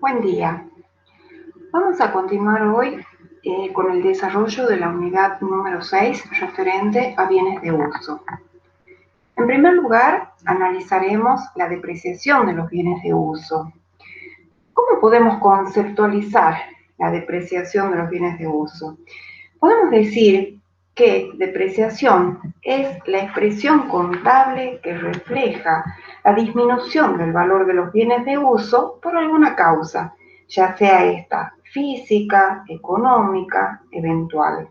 Buen día. Vamos a continuar hoy con el desarrollo de la unidad número 6 referente a bienes de uso. En primer lugar, analizaremos la depreciación de los bienes de uso. ¿Cómo podemos conceptualizar la depreciación de los bienes de uso? Podemos decir que depreciación es la expresión contable que refleja la disminución del valor de los bienes de uso por alguna causa, ya sea esta física, económica, eventual.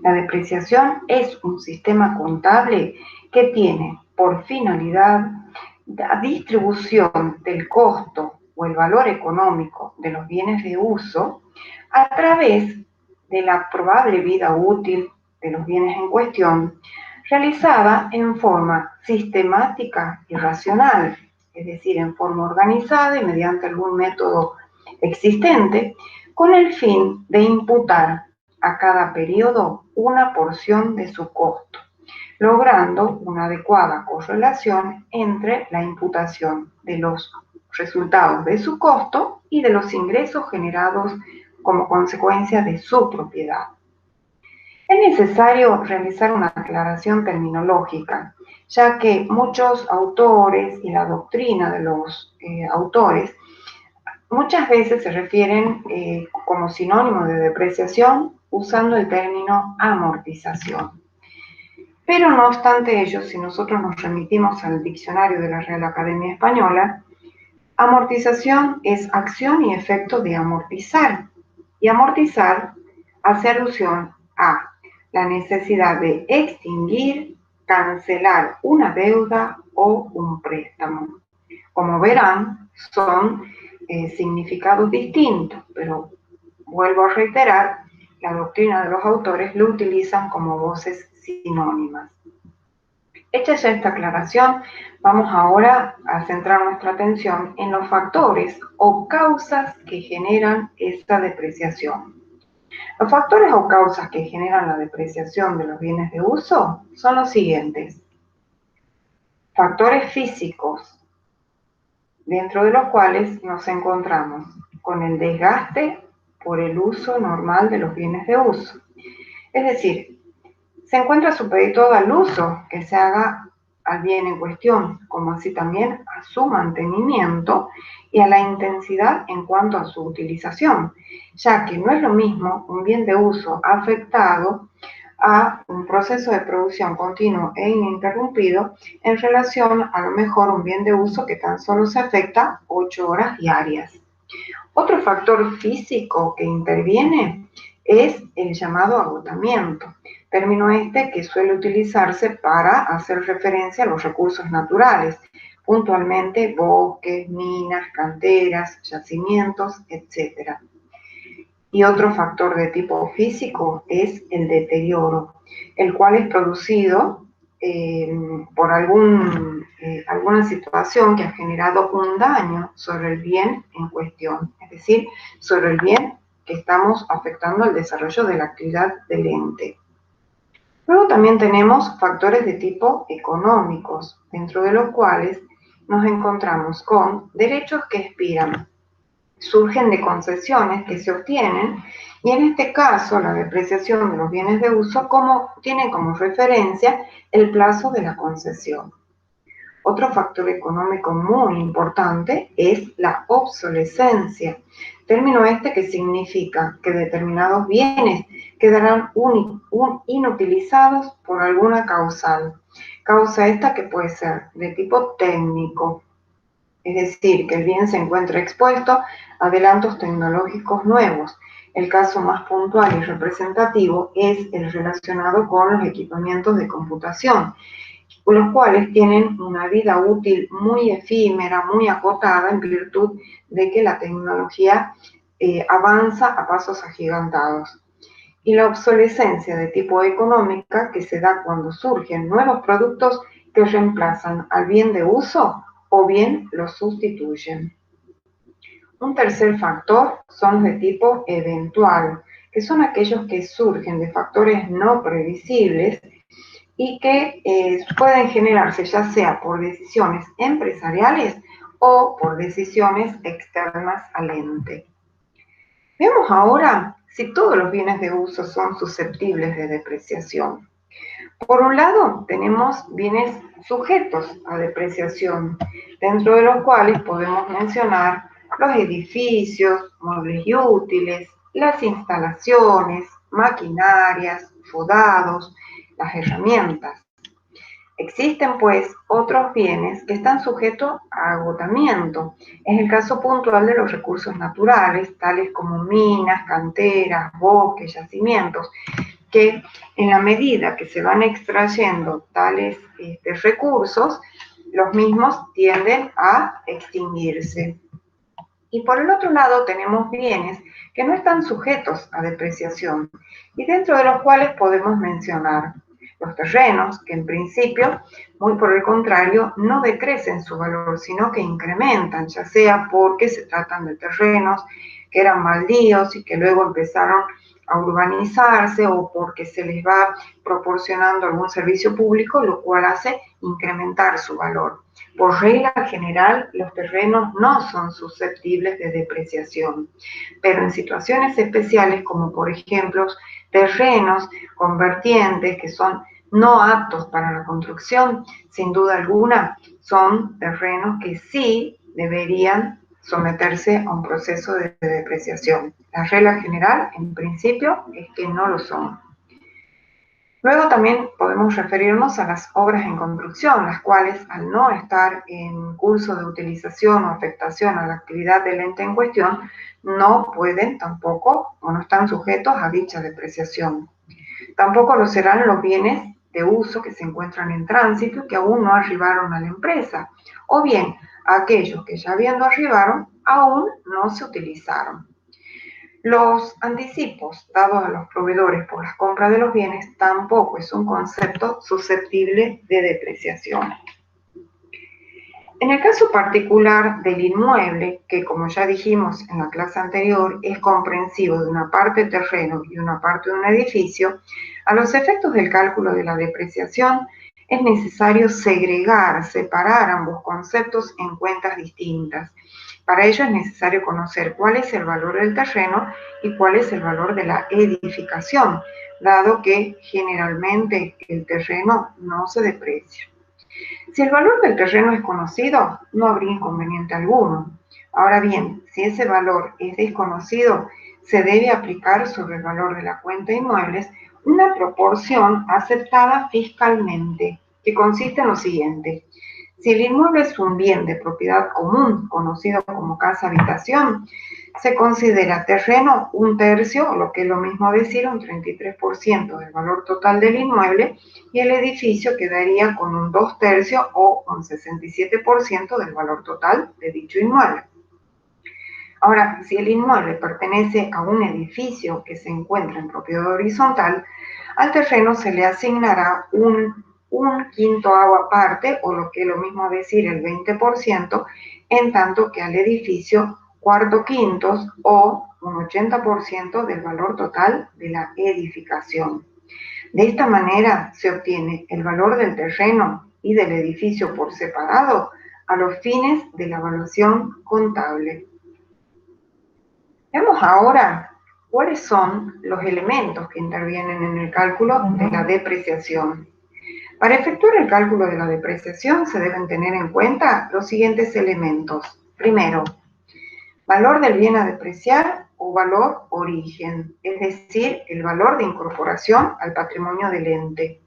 La depreciación es un sistema contable que tiene por finalidad la distribución del costo o el valor económico de los bienes de uso a través de la probable vida útil de los bienes en cuestión, realizada en forma sistemática y racional, es decir, en forma organizada y mediante algún método existente, con el fin de imputar a cada periodo una porción de su costo, logrando una adecuada correlación entre la imputación de los resultados de su costo y de los ingresos generados como consecuencia de su propiedad. Es necesario realizar una aclaración terminológica, ya que muchos autores y la doctrina de los autores muchas veces se refieren como sinónimo de depreciación usando el término amortización. Pero no obstante ello, si nosotros nos remitimos al diccionario de la Real Academia Española, amortización es acción y efecto de amortizar. Y amortizar hace alusión a la necesidad de extinguir, cancelar una deuda o un préstamo. Como verán, son significados distintos, pero vuelvo a reiterar, la doctrina de los autores lo utilizan como voces sinónimas. Hecha ya esta aclaración, vamos ahora a centrar nuestra atención en los factores o causas que generan esta depreciación. Los factores o causas que generan la depreciación de los bienes de uso son los siguientes. Factores físicos, dentro de los cuales nos encontramos con el desgaste por el uso normal de los bienes de uso. Es decir, se encuentra supeditado al uso que se haga al bien en cuestión, como así también a su mantenimiento y a la intensidad en cuanto a su utilización, ya que no es lo mismo un bien de uso afectado a un proceso de producción continuo e ininterrumpido en relación a lo mejor un bien de uso que tan solo se afecta 8 horas diarias. Otro factor físico que interviene es el llamado agotamiento, término este que suele utilizarse para hacer referencia a los recursos naturales, puntualmente bosques, minas, canteras, yacimientos, etc. Y otro factor de tipo físico es el deterioro, el cual es producido por alguna situación que ha generado un daño sobre el bien en cuestión, es decir, sobre el bien que estamos afectando al desarrollo de la actividad del ente. Luego también tenemos factores de tipo económicos, dentro de los cuales nos encontramos con derechos que expiran, surgen de concesiones que se obtienen y en este caso la depreciación de los bienes de uso tiene como referencia el plazo de la concesión. Otro factor económico muy importante es la obsolescencia, término este que significa que determinados bienes quedarán inutilizados por alguna causa esta que puede ser de tipo técnico, es decir, que el bien se encuentra expuesto a adelantos tecnológicos nuevos. El caso más puntual y representativo es el relacionado con los equipamientos de computación, los cuales tienen una vida útil muy efímera, muy acotada, en virtud de que la tecnología avanza a pasos agigantados. Y la obsolescencia de tipo económica que se da cuando surgen nuevos productos que reemplazan al bien de uso o bien lo sustituyen. Un tercer factor son los de tipo eventual, que son aquellos que surgen de factores no previsibles y que pueden generarse ya sea por decisiones empresariales o por decisiones externas al ente. Veamos ahora si todos los bienes de uso son susceptibles de depreciación. Por un lado, tenemos bienes sujetos a depreciación, dentro de los cuales podemos mencionar los edificios, muebles y útiles, las instalaciones, maquinarias, rodados, las herramientas. Existen, pues, otros bienes que están sujetos a agotamiento. Es el caso puntual de los recursos naturales, tales como minas, canteras, bosques, yacimientos, que en la medida que se van extrayendo tales recursos, los mismos tienden a extinguirse. Y por el otro lado tenemos bienes que no están sujetos a depreciación y dentro de los cuales podemos mencionar los terrenos, que en principio, muy por el contrario, no decrecen su valor, sino que incrementan, ya sea porque se tratan de terrenos que eran baldíos y que luego empezaron a urbanizarse o porque se les va proporcionando algún servicio público, lo cual hace incrementar su valor. Por regla general, los terrenos no son susceptibles de depreciación, pero en situaciones especiales como por ejemplo terrenos con vertientes que son no aptos para la construcción, sin duda alguna, son terrenos que sí deberían someterse a un proceso de depreciación. La regla general, en principio, es que no lo son. Luego también podemos referirnos a las obras en construcción, las cuales al no estar en curso de utilización o afectación a la actividad del ente en cuestión, no pueden tampoco o no están sujetos a dicha depreciación. Tampoco lo serán los bienes de uso que se encuentran en tránsito y que aún no arribaron a la empresa, o bien aquellos que ya viendo arribaron aún no se utilizaron. Los anticipos dados a los proveedores por las compras de los bienes tampoco es un concepto susceptible de depreciación. En el caso particular del inmueble, que como ya dijimos en la clase anterior, es comprensivo de una parte terreno y una parte de un edificio, a los efectos del cálculo de la depreciación es necesario separar ambos conceptos en cuentas distintas. Para ello es necesario conocer cuál es el valor del terreno y cuál es el valor de la edificación, dado que generalmente el terreno no se deprecia. Si el valor del terreno es conocido, no habría inconveniente alguno. Ahora bien, si ese valor es desconocido, se debe aplicar sobre el valor de la cuenta de inmuebles una proporción aceptada fiscalmente, que consiste en lo siguiente. Si el inmueble es un bien de propiedad común, conocido como casa-habitación, se considera terreno un tercio, o lo que es lo mismo decir, un 33% del valor total del inmueble, y el edificio quedaría con un 2/3 o un 67% del valor total de dicho inmueble. Ahora, si el inmueble pertenece a un edificio que se encuentra en propiedad horizontal, al terreno se le asignará un quintoavo aparte, o lo que es lo mismo decir, el 20%, en tanto que al edificio cuarto quintos o un 80% del valor total de la edificación. De esta manera se obtiene el valor del terreno y del edificio por separado a los fines de la evaluación contable. Veamos ahora cuáles son los elementos que intervienen en el cálculo de la depreciación. Para efectuar el cálculo de la depreciación se deben tener en cuenta los siguientes elementos. Primero, valor del bien a depreciar o valor origen, es decir, el valor de incorporación al patrimonio del ente.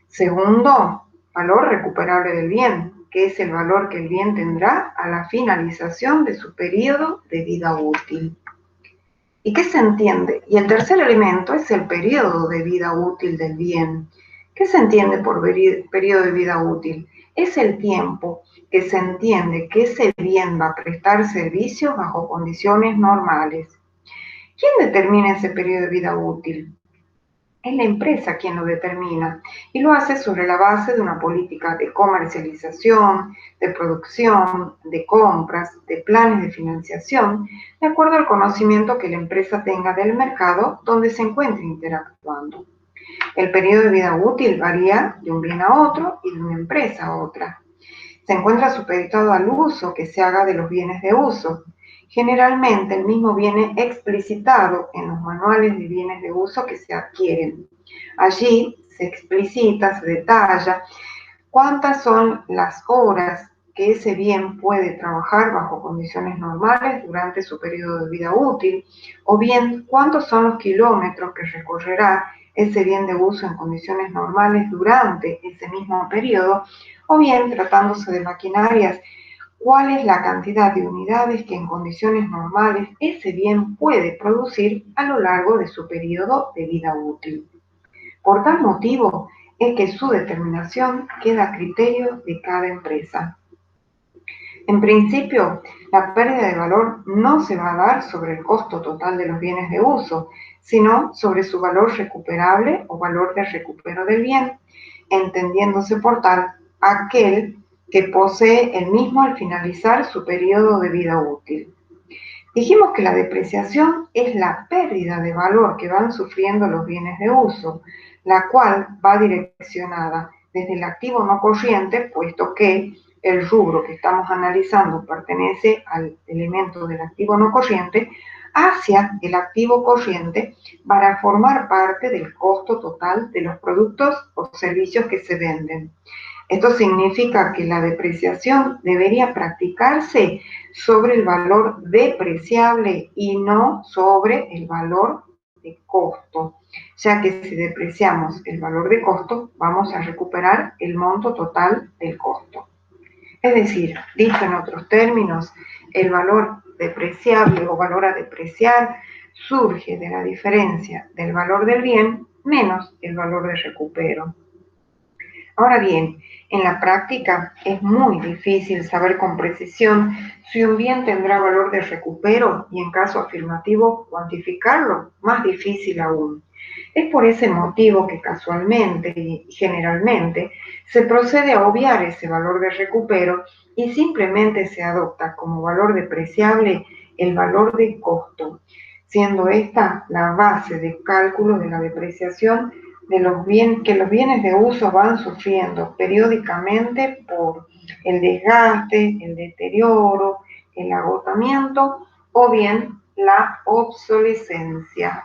Segundo, valor recuperable del bien, que es el valor que el bien tendrá a la finalización de su periodo de vida útil. ¿Y qué se entiende? Y el tercer elemento es el periodo de vida útil del bien. ¿Qué se entiende por periodo de vida útil? Es el tiempo que se entiende que ese bien va a prestar servicios bajo condiciones normales. ¿Quién determina ese periodo de vida útil? Es la empresa quien lo determina y lo hace sobre la base de una política de comercialización, de producción, de compras, de planes de financiación, de acuerdo al conocimiento que la empresa tenga del mercado donde se encuentre interactuando. El periodo de vida útil varía de un bien a otro y de una empresa a otra. se encuentra supeditado al uso que se haga de los bienes de uso. Generalmente el mismo viene explicitado en los manuales de bienes de uso que se adquieren. Allí se explicita, se detalla cuántas son las horas que ese bien puede trabajar bajo condiciones normales durante su periodo de vida útil, o bien cuántos son los kilómetros que recorrerá ese bien de uso en condiciones normales durante ese mismo periodo, o bien, tratándose de maquinarias, cuál es la cantidad de unidades que en condiciones normales ese bien puede producir a lo largo de su periodo de vida útil. Por tal motivo es que su determinación queda a criterio de cada empresa. En principio, la pérdida de valor no se va a dar sobre el costo total de los bienes de uso, sino sobre su valor recuperable o valor de recupero del bien, entendiéndose por tal aquel que posee el mismo al finalizar su periodo de vida útil. Dijimos que la depreciación es la pérdida de valor que van sufriendo los bienes de uso, la cual va direccionada desde el activo no corriente, puesto que el rubro que estamos analizando pertenece al elemento del activo no corriente, hacia el activo corriente para formar parte del costo total de los productos o servicios que se venden. Esto significa que la depreciación debería practicarse sobre el valor depreciable y no sobre el valor de costo, ya que si depreciamos el valor de costo, vamos a recuperar el monto total del costo. Es decir, dicho en otros términos, el valor depreciable o valor a depreciar surge de la diferencia del valor del bien menos el valor de recupero. Ahora bien, en la práctica es muy difícil saber con precisión si un bien tendrá valor de recupero y en caso afirmativo cuantificarlo, más difícil aún. Es por ese motivo que casualmente y generalmente se procede a obviar ese valor de recupero y simplemente se adopta como valor depreciable el valor de costo, siendo esta la base de cálculo de la depreciación de los que los bienes de uso van sufriendo periódicamente por el desgaste, el deterioro, el agotamiento o bien la obsolescencia.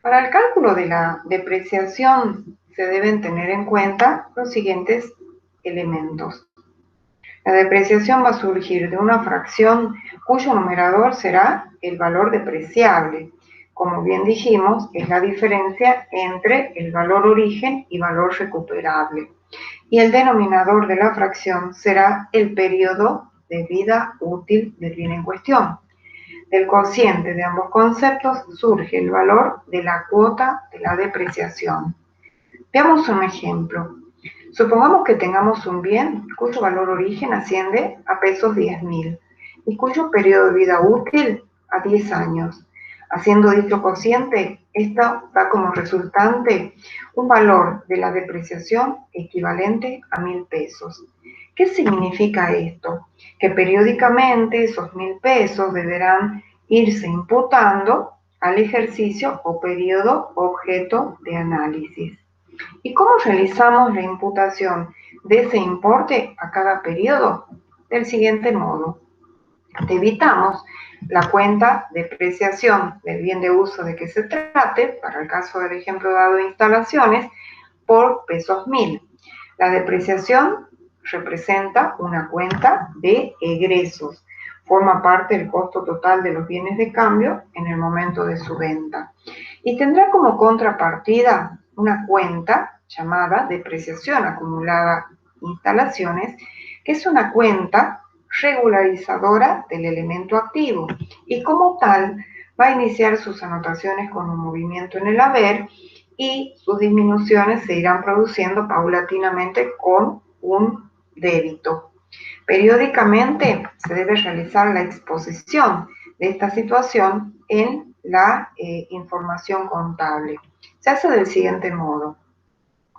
Para el cálculo de la depreciación se deben tener en cuenta los siguientes elementos. La depreciación va a surgir de una fracción cuyo numerador será el valor depreciable. Como bien dijimos, es la diferencia entre el valor origen y valor recuperable. Y el denominador de la fracción será el periodo de vida útil del bien en cuestión. Del cociente de ambos conceptos surge el valor de la cuota de la depreciación. Veamos un ejemplo. Supongamos que tengamos un bien cuyo valor origen asciende a pesos 10.000 y cuyo periodo de vida útil a 10 años. Haciendo dicho cociente, esto da como resultante un valor de la depreciación equivalente a 1.000 pesos. ¿Qué significa esto? Que periódicamente esos 1.000 pesos deberán irse imputando al ejercicio o periodo objeto de análisis. ¿Y cómo realizamos la imputación de ese importe a cada periodo? Del siguiente modo. Debitamos la cuenta de depreciación del bien de uso de que se trate, para el caso del ejemplo dado de instalaciones, por pesos 1.000. La depreciación representa una cuenta de egresos. Forma parte del costo total de los bienes de cambio en el momento de su venta. Y tendrá como contrapartida una cuenta llamada depreciación acumulada instalaciones, que es una cuenta regularizadora del elemento activo y como tal va a iniciar sus anotaciones con un movimiento en el haber y sus disminuciones se irán produciendo paulatinamente con un débito. Periódicamente se debe realizar la exposición de esta situación en la información contable. Se hace del siguiente modo.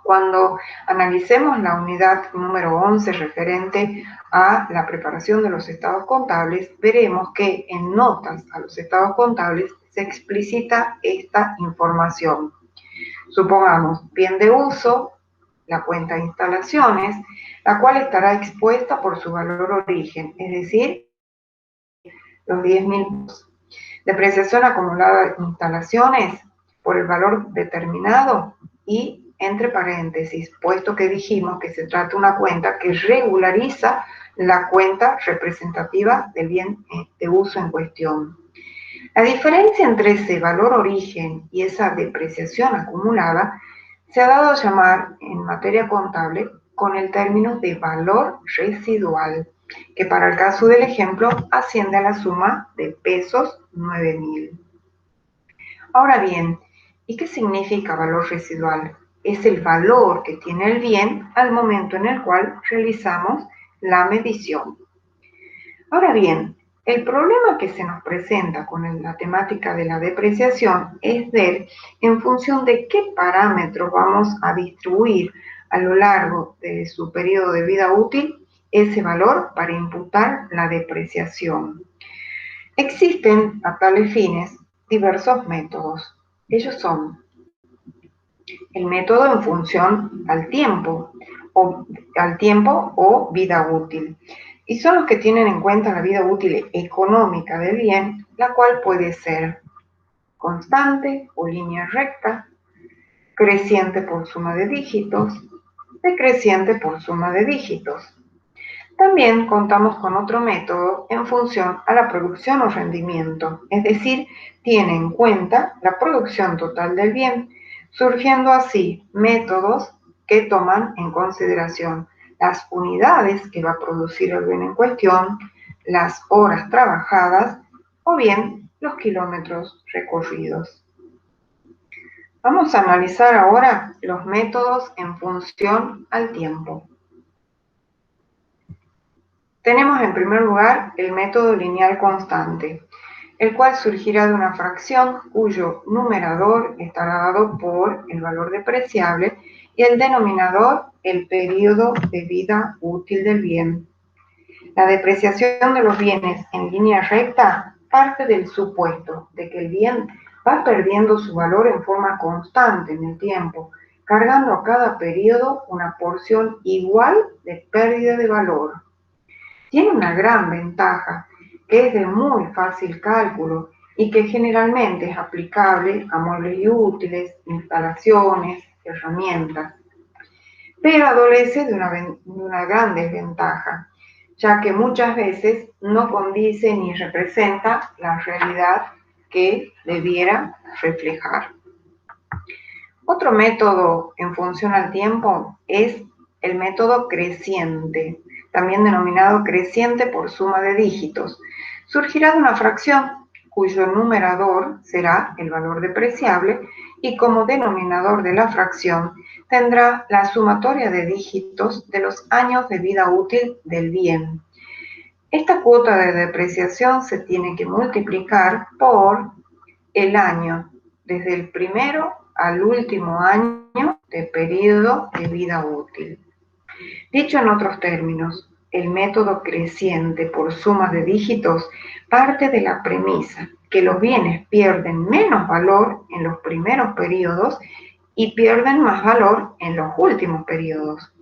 Cuando analicemos la unidad número 11 referente a la preparación de los estados contables, veremos que en notas a los estados contables se explicita esta información. Supongamos bien de uso, la cuenta de instalaciones, la cual estará expuesta por su valor origen, es decir, los 10.000 pesos. Depreciación acumulada de instalaciones por el valor determinado y entre paréntesis, puesto que dijimos que se trata de una cuenta que regulariza la cuenta representativa del bien de uso en cuestión. La diferencia entre ese valor origen y esa depreciación acumulada se ha dado a llamar en materia contable con el término de valor residual, que para el caso del ejemplo asciende a la suma de pesos 9.000. Ahora bien, ¿y qué significa valor residual? Es el valor que tiene el bien al momento en el cual realizamos la medición. Ahora bien, el problema que se nos presenta con la temática de la depreciación es ver en función de qué parámetros vamos a distribuir a lo largo de su periodo de vida útil ese valor para imputar la depreciación. Existen a tales fines diversos métodos. Ellos son el método en función al tiempo o vida útil. Y son los que tienen en cuenta la vida útil económica del bien, la cual puede ser constante o línea recta, creciente por suma de dígitos, decreciente por suma de dígitos. También contamos con otro método en función a la producción o rendimiento, es decir, tiene en cuenta la producción total del bien, surgiendo así métodos que toman en consideración las unidades que va a producir el bien en cuestión, las horas trabajadas o bien los kilómetros recorridos. Vamos a analizar ahora los métodos en función al tiempo. Tenemos en primer lugar el método lineal constante, el cual surgirá de una fracción cuyo numerador estará dado por el valor depreciable y el denominador el periodo de vida útil del bien. La depreciación de los bienes en línea recta parte del supuesto de que el bien va perdiendo su valor en forma constante en el tiempo, cargando a cada periodo una porción igual de pérdida de valor. Tiene una gran ventaja, que es de muy fácil cálculo y que generalmente es aplicable a muebles y útiles, instalaciones, herramientas. Pero adolece de una gran desventaja, ya que muchas veces no condice ni representa la realidad que debiera reflejar. Otro método en función al tiempo es el método creciente, también denominado creciente por suma de dígitos. Surgirá de una fracción cuyo numerador será el valor depreciable y como denominador de la fracción tendrá la sumatoria de dígitos de los años de vida útil del bien. Esta cuota de depreciación se tiene que multiplicar por el año, desde el primero al último año de periodo de vida útil. Dicho en otros términos, el método creciente por suma de dígitos parte de la premisa que los bienes pierden menos valor en los primeros periodos y pierden más valor en los últimos periodos.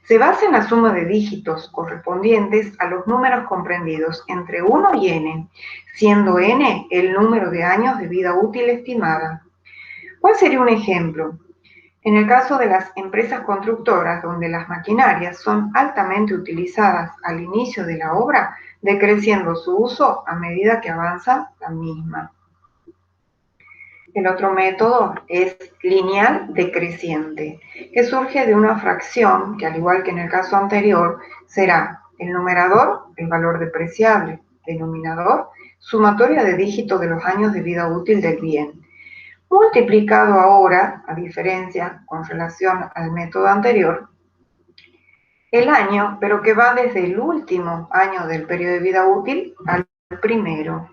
Se basa en la suma de dígitos correspondientes a los números comprendidos entre 1 y n, siendo n el número de años de vida útil estimada. ¿Cuál sería un ejemplo? En el caso de las empresas constructoras, donde las maquinarias son altamente utilizadas al inicio de la obra, decreciendo su uso a medida que avanza la misma. El otro método es lineal decreciente, que surge de una fracción que, al igual que en el caso anterior, será el numerador, el valor depreciable, denominador, sumatoria de dígitos de los años de vida útil del bien. Multiplicado ahora, a diferencia con relación al método anterior, el año, pero que va desde el último año del periodo de vida útil al primero.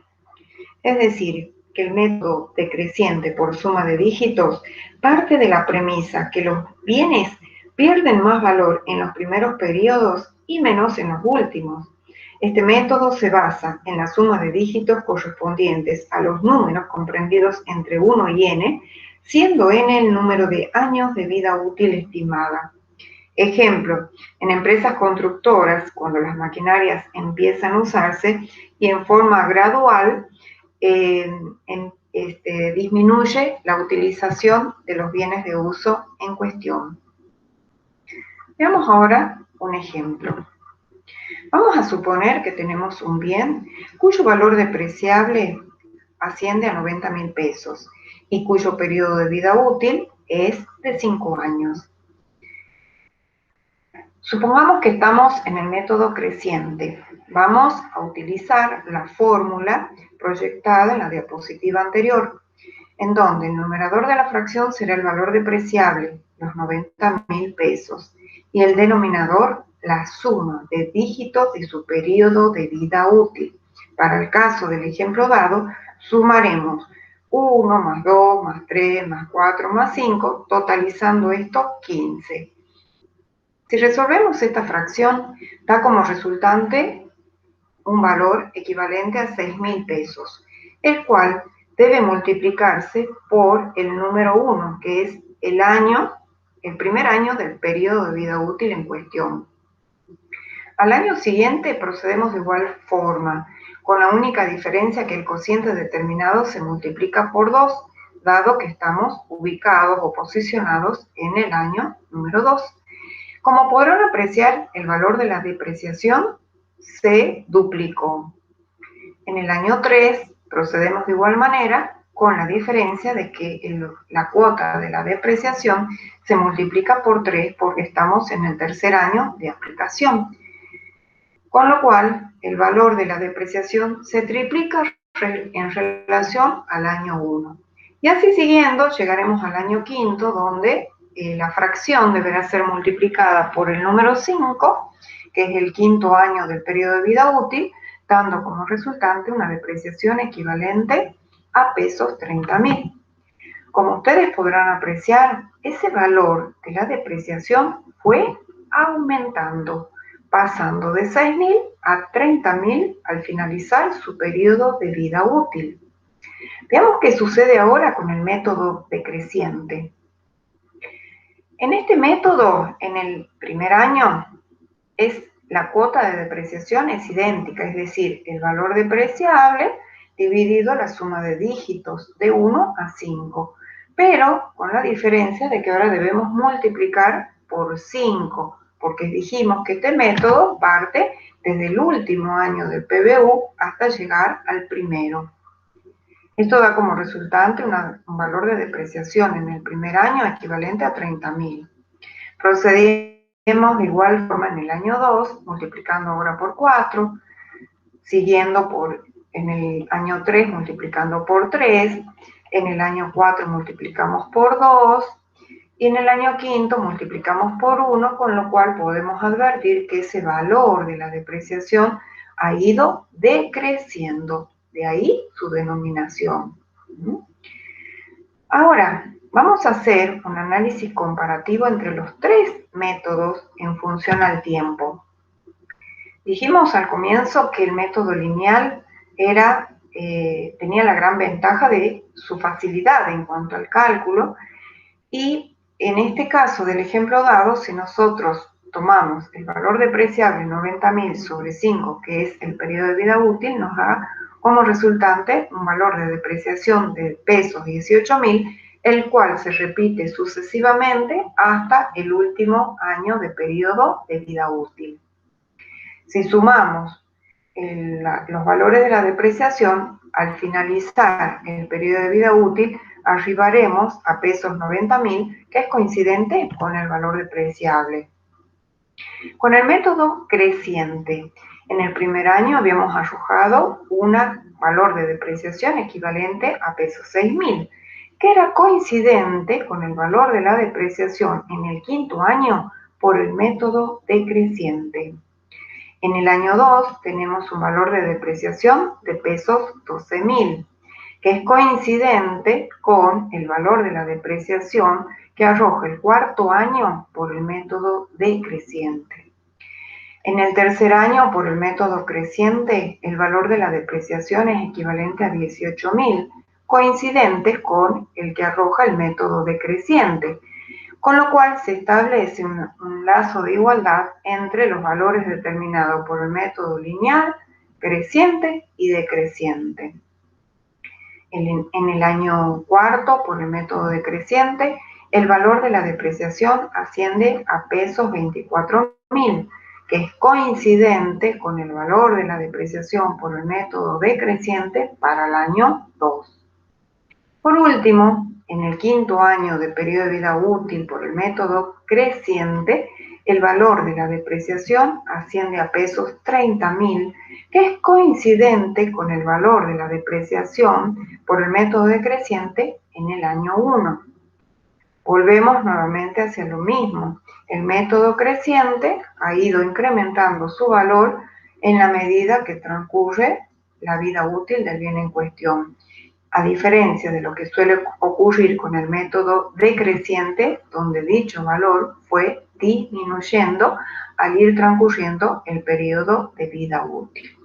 Es decir, que el método decreciente por suma de dígitos parte de la premisa que los bienes pierden más valor en los primeros periodos y menos en los últimos. Este método se basa en la suma de dígitos correspondientes a los números comprendidos entre 1 y n, siendo n el número de años de vida útil estimada. Ejemplo, en empresas constructoras, cuando las maquinarias empiezan a usarse y en forma gradual disminuye la utilización de los bienes de uso en cuestión. Veamos ahora un ejemplo. Vamos a suponer que tenemos un bien cuyo valor depreciable asciende a 90.000 pesos y cuyo periodo de vida útil es de 5 años. Supongamos que estamos en el método creciente. Vamos a utilizar la fórmula proyectada en la diapositiva anterior, en donde el numerador de la fracción será el valor depreciable, los 90.000 pesos, y el denominador, la suma de dígitos de su periodo de vida útil. Para el caso del ejemplo dado, sumaremos 1 más 2 más 3 más 4 más 5, totalizando esto 15. Si resolvemos esta fracción, da como resultante un valor equivalente a 6.000 pesos, el cual debe multiplicarse por el número 1, que es el primer año del periodo de vida útil en cuestión. Al año siguiente procedemos de igual forma, con la única diferencia que el cociente determinado se multiplica por 2, dado que estamos ubicados o posicionados en el año número 2. Como podrán apreciar, el valor de la depreciación se duplicó. En el año 3 procedemos de igual manera, con la diferencia de que la cuota de la depreciación se multiplica por 3 porque estamos en el tercer año de aplicación. Con lo cual, el valor de la depreciación se triplica en relación al año 1. Y así siguiendo, llegaremos al año quinto, donde la fracción deberá ser multiplicada por el número 5, que es el quinto año del periodo de vida útil, dando como resultante una depreciación equivalente a pesos 30.000. Como ustedes podrán apreciar, ese valor de la depreciación fue aumentando, pasando de 6.000 a 30.000 al finalizar su periodo de vida útil. Veamos qué sucede ahora con el método decreciente. En este método, en el primer año, la cuota de depreciación es idéntica, es decir, el valor depreciable dividido la suma de dígitos de 1 a 5, pero con la diferencia de que ahora debemos multiplicar por 5, porque dijimos que este método parte desde el último año del PBU hasta llegar al primero. Esto da como resultante un valor de depreciación en el primer año equivalente a 30.000. Procedemos de igual forma en el año 2, multiplicando ahora por 4, siguiendo en el año 3 multiplicando por 3, en el año 4 multiplicamos por 2, y en el año quinto multiplicamos por 1, con lo cual podemos advertir que ese valor de la depreciación ha ido decreciendo. De ahí su denominación. Ahora, vamos a hacer un análisis comparativo entre los tres métodos en función al tiempo. Dijimos al comienzo que el método lineal tenía la gran ventaja de su facilidad en cuanto al cálculo, y en este caso del ejemplo dado, si nosotros tomamos el valor depreciable 90.000 sobre 5, que es el periodo de vida útil, nos da como resultante un valor de depreciación de pesos 18.000, el cual se repite sucesivamente hasta el último año de periodo de vida útil. Si sumamos los valores de la depreciación, al finalizar el periodo de vida útil, arribaremos a pesos 90.000, que es coincidente con el valor depreciable. Con el método creciente, en el primer año habíamos arrojado un valor de depreciación equivalente a pesos 6.000, que era coincidente con el valor de la depreciación en el quinto año por el método decreciente. En el año 2 tenemos un valor de depreciación de pesos 12.000, que es coincidente con el valor de la depreciación que arroja el cuarto año por el método decreciente. En el tercer año, por el método creciente, el valor de la depreciación es equivalente a 18.000, coincidentes con el que arroja el método decreciente, con lo cual se establece un lazo de igualdad entre los valores determinados por el método lineal, creciente y decreciente. En el año cuarto, por el método decreciente, el valor de la depreciación asciende a pesos 24.000, que es coincidente con el valor de la depreciación por el método decreciente para el año 2. Por último, en el quinto año de periodo de vida útil por el método creciente, el valor de la depreciación asciende a pesos 30.000, que es coincidente con el valor de la depreciación por el método decreciente en el año 1. Volvemos nuevamente hacia lo mismo. El método creciente ha ido incrementando su valor en la medida que transcurre la vida útil del bien en cuestión, a diferencia de lo que suele ocurrir con el método decreciente, donde dicho valor fue disminuyendo al ir transcurriendo el periodo de vida útil.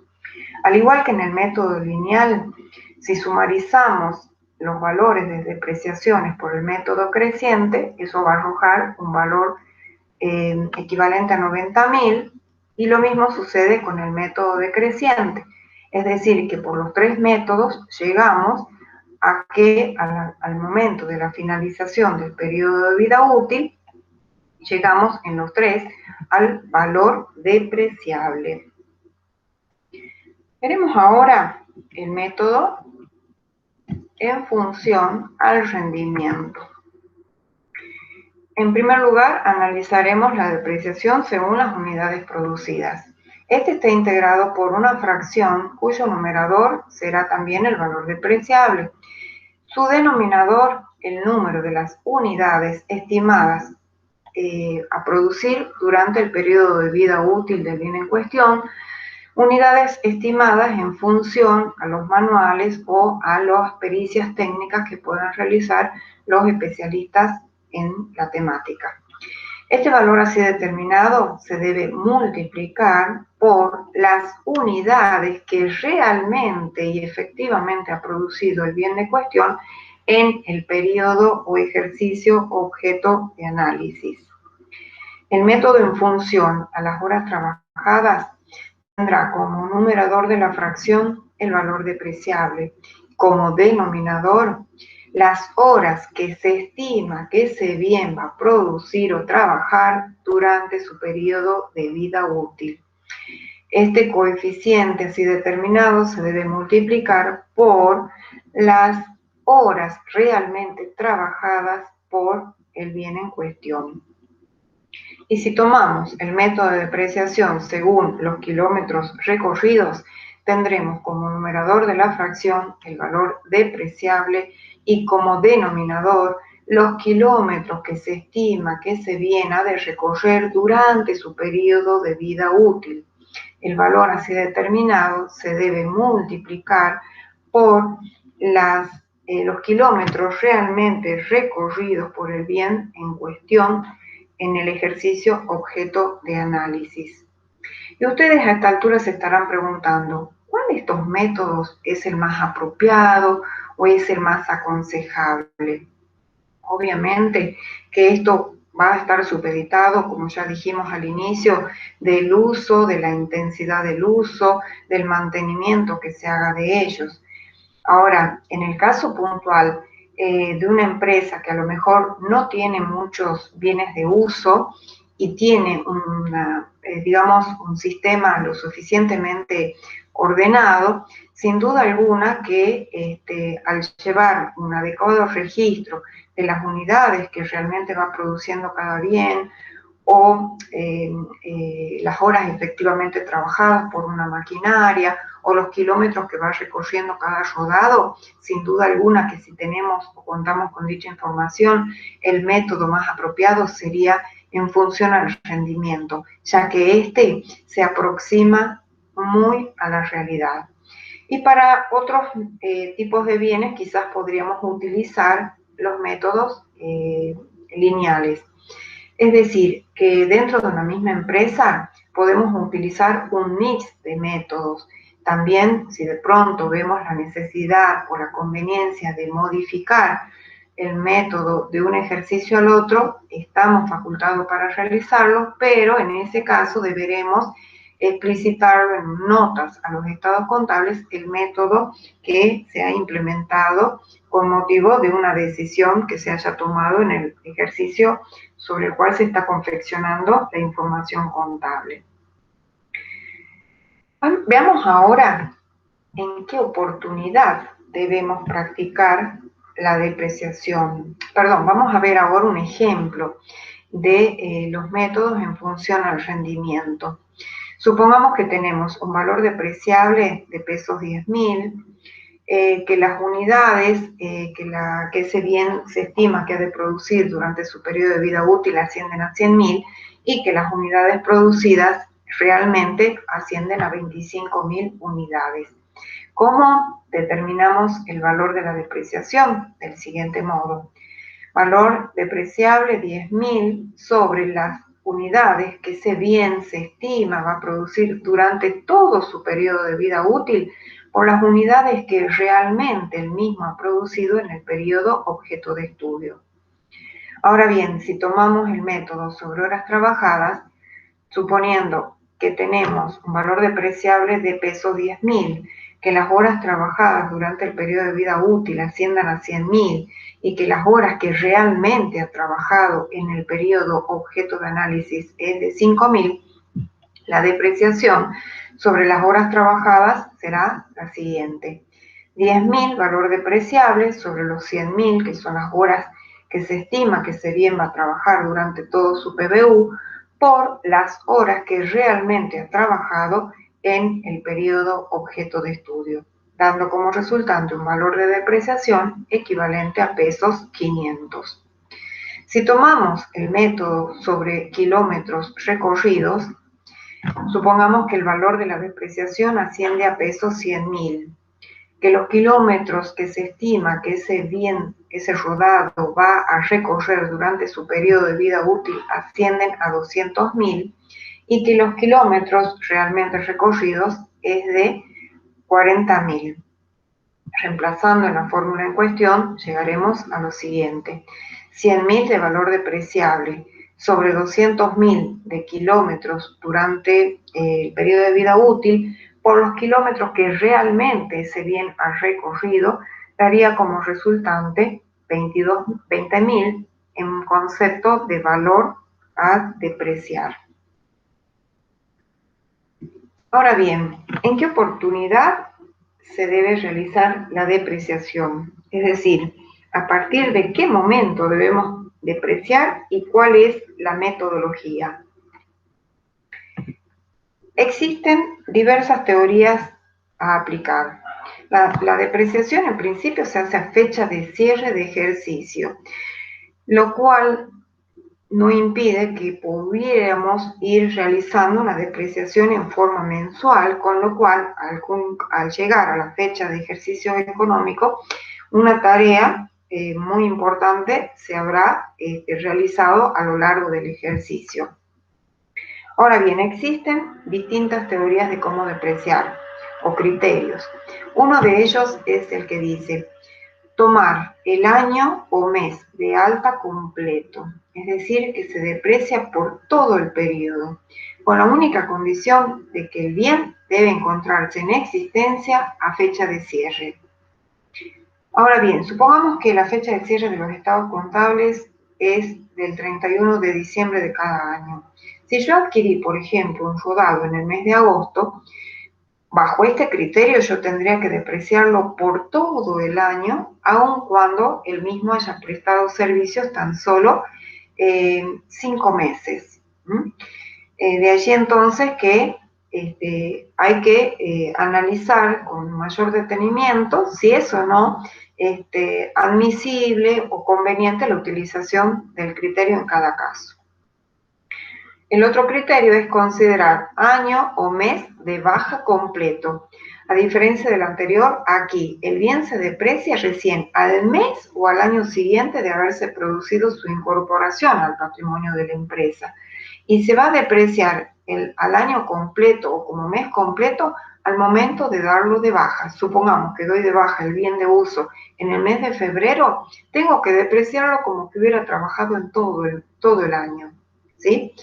Al igual que en el método lineal, si sumarizamos los valores de depreciaciones por el método creciente, eso va a arrojar un valor equivalente a 90.000, y lo mismo sucede con el método decreciente. Es decir, que por los tres métodos llegamos a que al momento de la finalización del periodo de vida útil, llegamos en los tres al valor depreciable. Veremos ahora el método en función al rendimiento. En primer lugar, analizaremos la depreciación según las unidades producidas. Este está integrado por una fracción cuyo numerador será también el valor depreciable. Su denominador, el número de las unidades estimadas a producir durante el periodo de vida útil del bien en cuestión, unidades estimadas en función a los manuales o a las pericias técnicas que puedan realizar los especialistas en la temática. Este valor así determinado se debe multiplicar por las unidades que realmente y efectivamente ha producido el bien de cuestión en el periodo o ejercicio objeto de análisis. El método en función a las horas trabajadas tendrá como numerador de la fracción el valor depreciable, como denominador las horas que se estima que ese bien va a producir o trabajar durante su periodo de vida útil. Este coeficiente así determinado se debe multiplicar por las horas realmente trabajadas por el bien en cuestión. Y si tomamos el método de depreciación según los kilómetros recorridos, tendremos como numerador de la fracción el valor depreciable y como denominador los kilómetros que se estima que ese bien ha de recorrer durante su periodo de vida útil. El valor así determinado se debe multiplicar por los kilómetros realmente recorridos por el bien en cuestión en el ejercicio objeto de análisis. Y ustedes a esta altura se estarán preguntando, ¿cuál de estos métodos es el más apropiado o es el más aconsejable? Obviamente que esto va a estar supeditado, como ya dijimos al inicio, del uso, de la intensidad del uso, del mantenimiento que se haga de ellos. Ahora, en el caso puntual de una empresa que a lo mejor no tiene muchos bienes de uso y tiene digamos, un sistema lo suficientemente ordenado, sin duda alguna que al llevar un adecuado registro de las unidades que realmente va produciendo cada bien, o las horas efectivamente trabajadas por una maquinaria, o los kilómetros que va recorriendo cada rodado, sin duda alguna que si tenemos o contamos con dicha información, el método más apropiado sería en función al rendimiento, ya que este se aproxima muy a la realidad. Y para otros tipos de bienes quizás podríamos utilizar los métodos lineales. Es decir, que dentro de una misma empresa podemos utilizar un mix de métodos. También, si de pronto vemos la necesidad o la conveniencia de modificar el método de un ejercicio al otro, estamos facultados para realizarlo, pero en ese caso deberemos explicitar en notas a los estados contables el método que se ha implementado con motivo de una decisión que se haya tomado en el ejercicio sobre el cual se está confeccionando la información contable. Veamos ahora en qué oportunidad debemos practicar la depreciación. Perdón, vamos a ver ahora un ejemplo de los métodos en función al rendimiento. Supongamos que tenemos un valor depreciable de pesos 10.000, que las unidades que ese bien se estima que ha de producir durante su periodo de vida útil ascienden a 100.000 y que las unidades producidas realmente ascienden a 25.000 unidades. ¿Cómo determinamos el valor de la depreciación? Del siguiente modo. Valor depreciable 10.000 sobre las unidades que ese bien se estima va a producir durante todo su periodo de vida útil por las unidades que realmente el mismo ha producido en el periodo objeto de estudio. Ahora bien, si tomamos el método sobre horas trabajadas, suponiendo que tenemos un valor depreciable de pesos 10.000, que las horas trabajadas durante el periodo de vida útil asciendan a 100.000 y que las horas que realmente ha trabajado en el periodo objeto de análisis es de 5.000, la depreciación sobre las horas trabajadas será la siguiente. 10.000 valor depreciable sobre los 100.000, que son las horas que se estima que ese bien va a trabajar durante todo su PBU, por las horas que realmente ha trabajado en el periodo objeto de estudio, dando como resultante un valor de depreciación equivalente a pesos 500. Si tomamos el método sobre kilómetros recorridos, supongamos que el valor de la depreciación asciende a pesos 100.000, que los kilómetros que se estima que ese bien, ese rodado va a recorrer durante su periodo de vida útil ascienden a 200.000 y que los kilómetros realmente recorridos es de 40.000. Reemplazando en la fórmula en cuestión, llegaremos a lo siguiente. 100.000 de valor depreciable sobre 200.000 de kilómetros durante el periodo de vida útil por los kilómetros que realmente ese bien ha recorrido, daría como resultante 20.000 en concepto de valor a depreciar. Ahora bien, ¿en qué oportunidad se debe realizar la depreciación? Es decir, ¿a partir de qué momento debemos depreciar y cuál es la metodología? Existen diversas teorías a aplicar. La depreciación en principio se hace a fecha de cierre de ejercicio, lo cual no impide que pudiéramos ir realizando una depreciación en forma mensual, con lo cual al llegar a la fecha de ejercicio económico, una tarea muy importante se habrá realizado a lo largo del ejercicio. Ahora bien, existen distintas teorías de cómo depreciar o criterios. Uno de ellos es el que dice tomar el año o mes de alta completo, es decir, que se deprecia por todo el periodo, con la única condición de que el bien debe encontrarse en existencia a fecha de cierre. Ahora bien, supongamos que la fecha de cierre de los estados contables es del 31 de diciembre de cada año. Si yo adquirí, por ejemplo, un rodado en el mes de agosto, bajo este criterio yo tendría que depreciarlo por todo el año, aun cuando el mismo haya prestado servicios tan solo 5 meses. De allí entonces que hay que analizar con mayor detenimiento si es o no admisible o conveniente la utilización del criterio en cada caso. El otro criterio es considerar año o mes de baja completo. A diferencia del anterior, aquí el bien se deprecia recién al mes o al año siguiente de haberse producido su incorporación al patrimonio de la empresa. y se va a depreciar al año completo o como mes completo al momento de darlo de baja. Supongamos que doy de baja el bien de uso en el mes de febrero, tengo que depreciarlo como que hubiera trabajado en todo el año, ¿sí?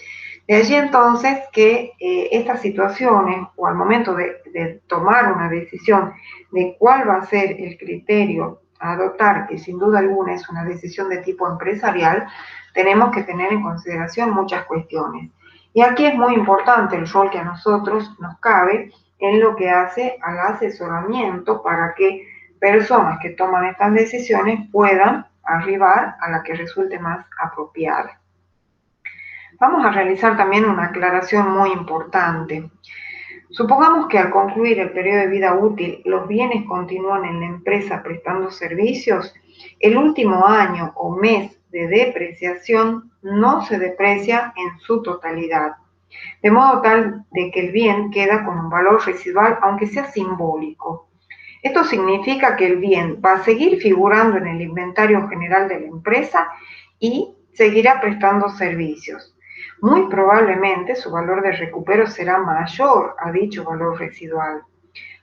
De allí entonces que estas situaciones o al momento de tomar una decisión de cuál va a ser el criterio a adoptar, que sin duda alguna es una decisión de tipo empresarial, tenemos que tener en consideración muchas cuestiones. Y aquí es muy importante el rol que a nosotros nos cabe en lo que hace al asesoramiento para que personas que toman estas decisiones puedan arribar a la que resulte más apropiada. Vamos a realizar también una aclaración muy importante. Supongamos que al concluir el periodo de vida útil los bienes continúan en la empresa prestando servicios, el último año o mes de depreciación no se deprecia en su totalidad, de modo tal de que el bien queda con un valor residual aunque sea simbólico. Esto significa que el bien va a seguir figurando en el inventario general de la empresa y seguirá prestando servicios. Muy probablemente su valor de recupero será mayor a dicho valor residual.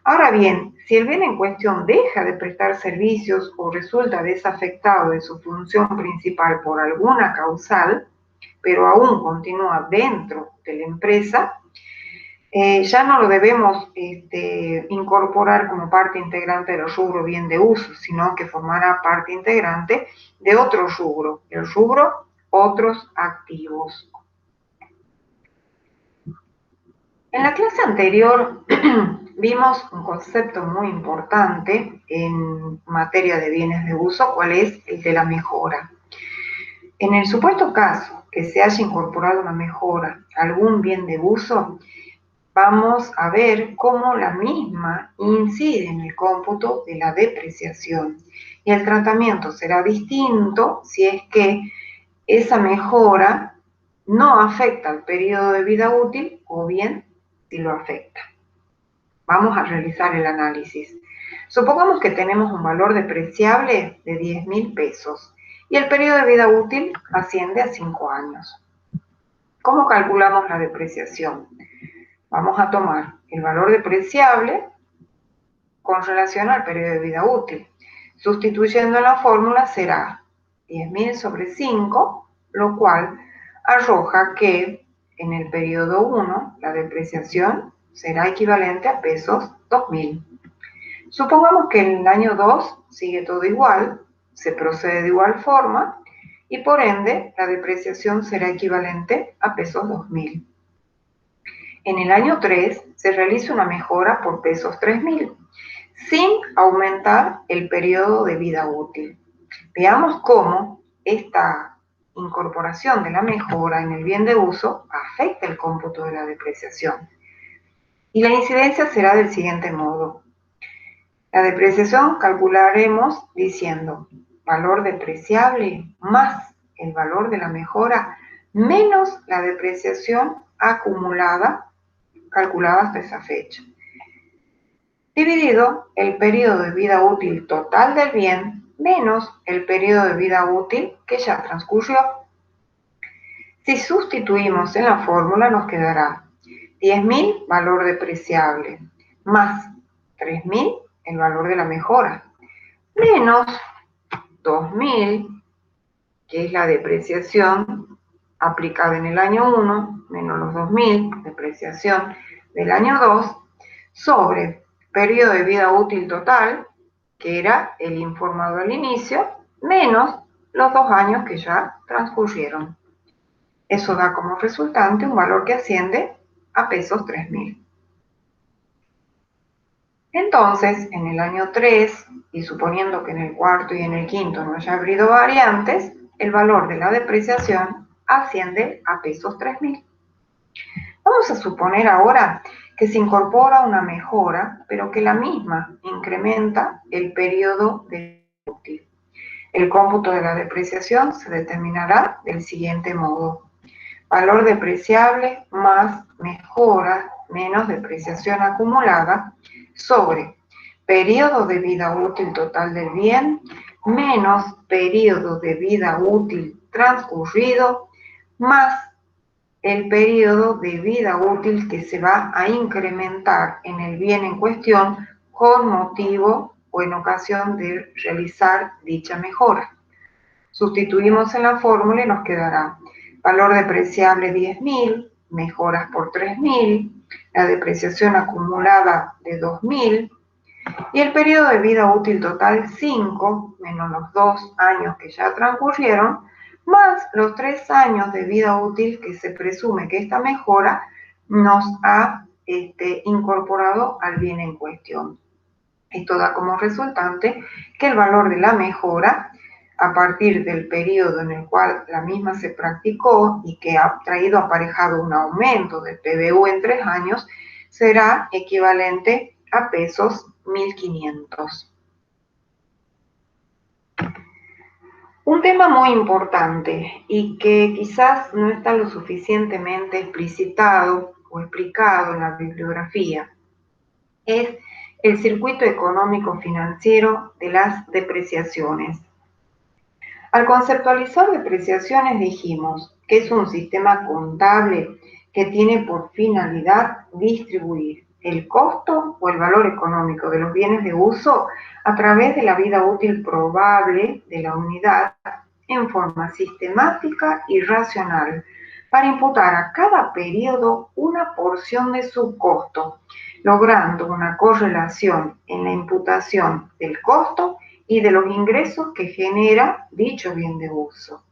Ahora bien, si el bien en cuestión deja de prestar servicios o resulta desafectado de su función principal por alguna causal, pero aún continúa dentro de la empresa, ya no lo debemos incorporar como parte integrante del rubro bien de uso, sino que formará parte integrante de otro rubro, el rubro otros activos. En la clase anterior vimos un concepto muy importante en materia de bienes de uso, cuál es el de la mejora. En el supuesto caso que se haya incorporado una mejora a algún bien de uso, vamos a ver cómo la misma incide en el cómputo de la depreciación y el tratamiento será distinto si es que esa mejora no afecta al periodo de vida útil o bien si lo afecta. Vamos a realizar el análisis. Supongamos que tenemos un valor depreciable de 10.000 pesos y el periodo de vida útil asciende a 5 años. ¿Cómo calculamos la depreciación? Vamos a tomar el valor depreciable con relación al periodo de vida útil. Sustituyendo la fórmula será 10.000 sobre 5, lo cual arroja que en el periodo 1 la depreciación será equivalente a pesos 2.000. Supongamos que en el año 2 sigue todo igual, se procede de igual forma y por ende la depreciación será equivalente a pesos 2.000. En el año 3 se realiza una mejora por pesos 3.000, sin aumentar el periodo de vida útil. Veamos cómo esta incorporación de la mejora en el bien de uso afecta el cómputo de la depreciación. Y la incidencia será del siguiente modo. La depreciación calcularemos diciendo valor depreciable más el valor de la mejora menos la depreciación acumulada calculada hasta esa fecha, dividido el periodo de vida útil total del bien menos el periodo de vida útil que ya transcurrió. Si sustituimos en la fórmula nos quedará 10.000 valor depreciable más 3.000 el valor de la mejora menos 2.000 que es la depreciación aplicada en el año 1 menos los 2.000 depreciación del año 2 sobre periodo de vida útil total, que era el informado al inicio, menos los 2 años que ya transcurrieron. Eso da como resultante un valor que asciende a pesos 3.000. Entonces, en el año 3, y suponiendo que en el cuarto y en el quinto no haya habido variantes, el valor de la depreciación asciende a pesos 3.000. Vamos a suponer ahora que se incorpora una mejora, pero que la misma incrementa el periodo de útil. El cómputo de la depreciación se determinará del siguiente modo. Valor depreciable más mejora menos depreciación acumulada sobre periodo de vida útil total del bien menos periodo de vida útil transcurrido más el periodo de vida útil que se va a incrementar en el bien en cuestión con motivo o en ocasión de realizar dicha mejora. Sustituimos en la fórmula y nos quedará valor depreciable 10.000, mejoras por 3.000, la depreciación acumulada de 2.000 y el periodo de vida útil total 5, menos los 2 años que ya transcurrieron, más los 3 años de vida útil que se presume que esta mejora nos ha incorporado al bien en cuestión. Esto da como resultante que el valor de la mejora, a partir del periodo en el cual la misma se practicó y que ha traído aparejado un aumento del PBU en 3 años, será equivalente a pesos 1.500. Un tema muy importante y que quizás no está lo suficientemente explicitado o explicado en la bibliografía es el circuito económico financiero de las depreciaciones. Al conceptualizar depreciaciones dijimos que es un sistema contable que tiene por finalidad distribuir el costo o el valor económico de los bienes de uso a través de la vida útil probable de la unidad en forma sistemática y racional para imputar a cada periodo una porción de su costo, logrando una correlación en la imputación del costo y de los ingresos que genera dicho bien de uso.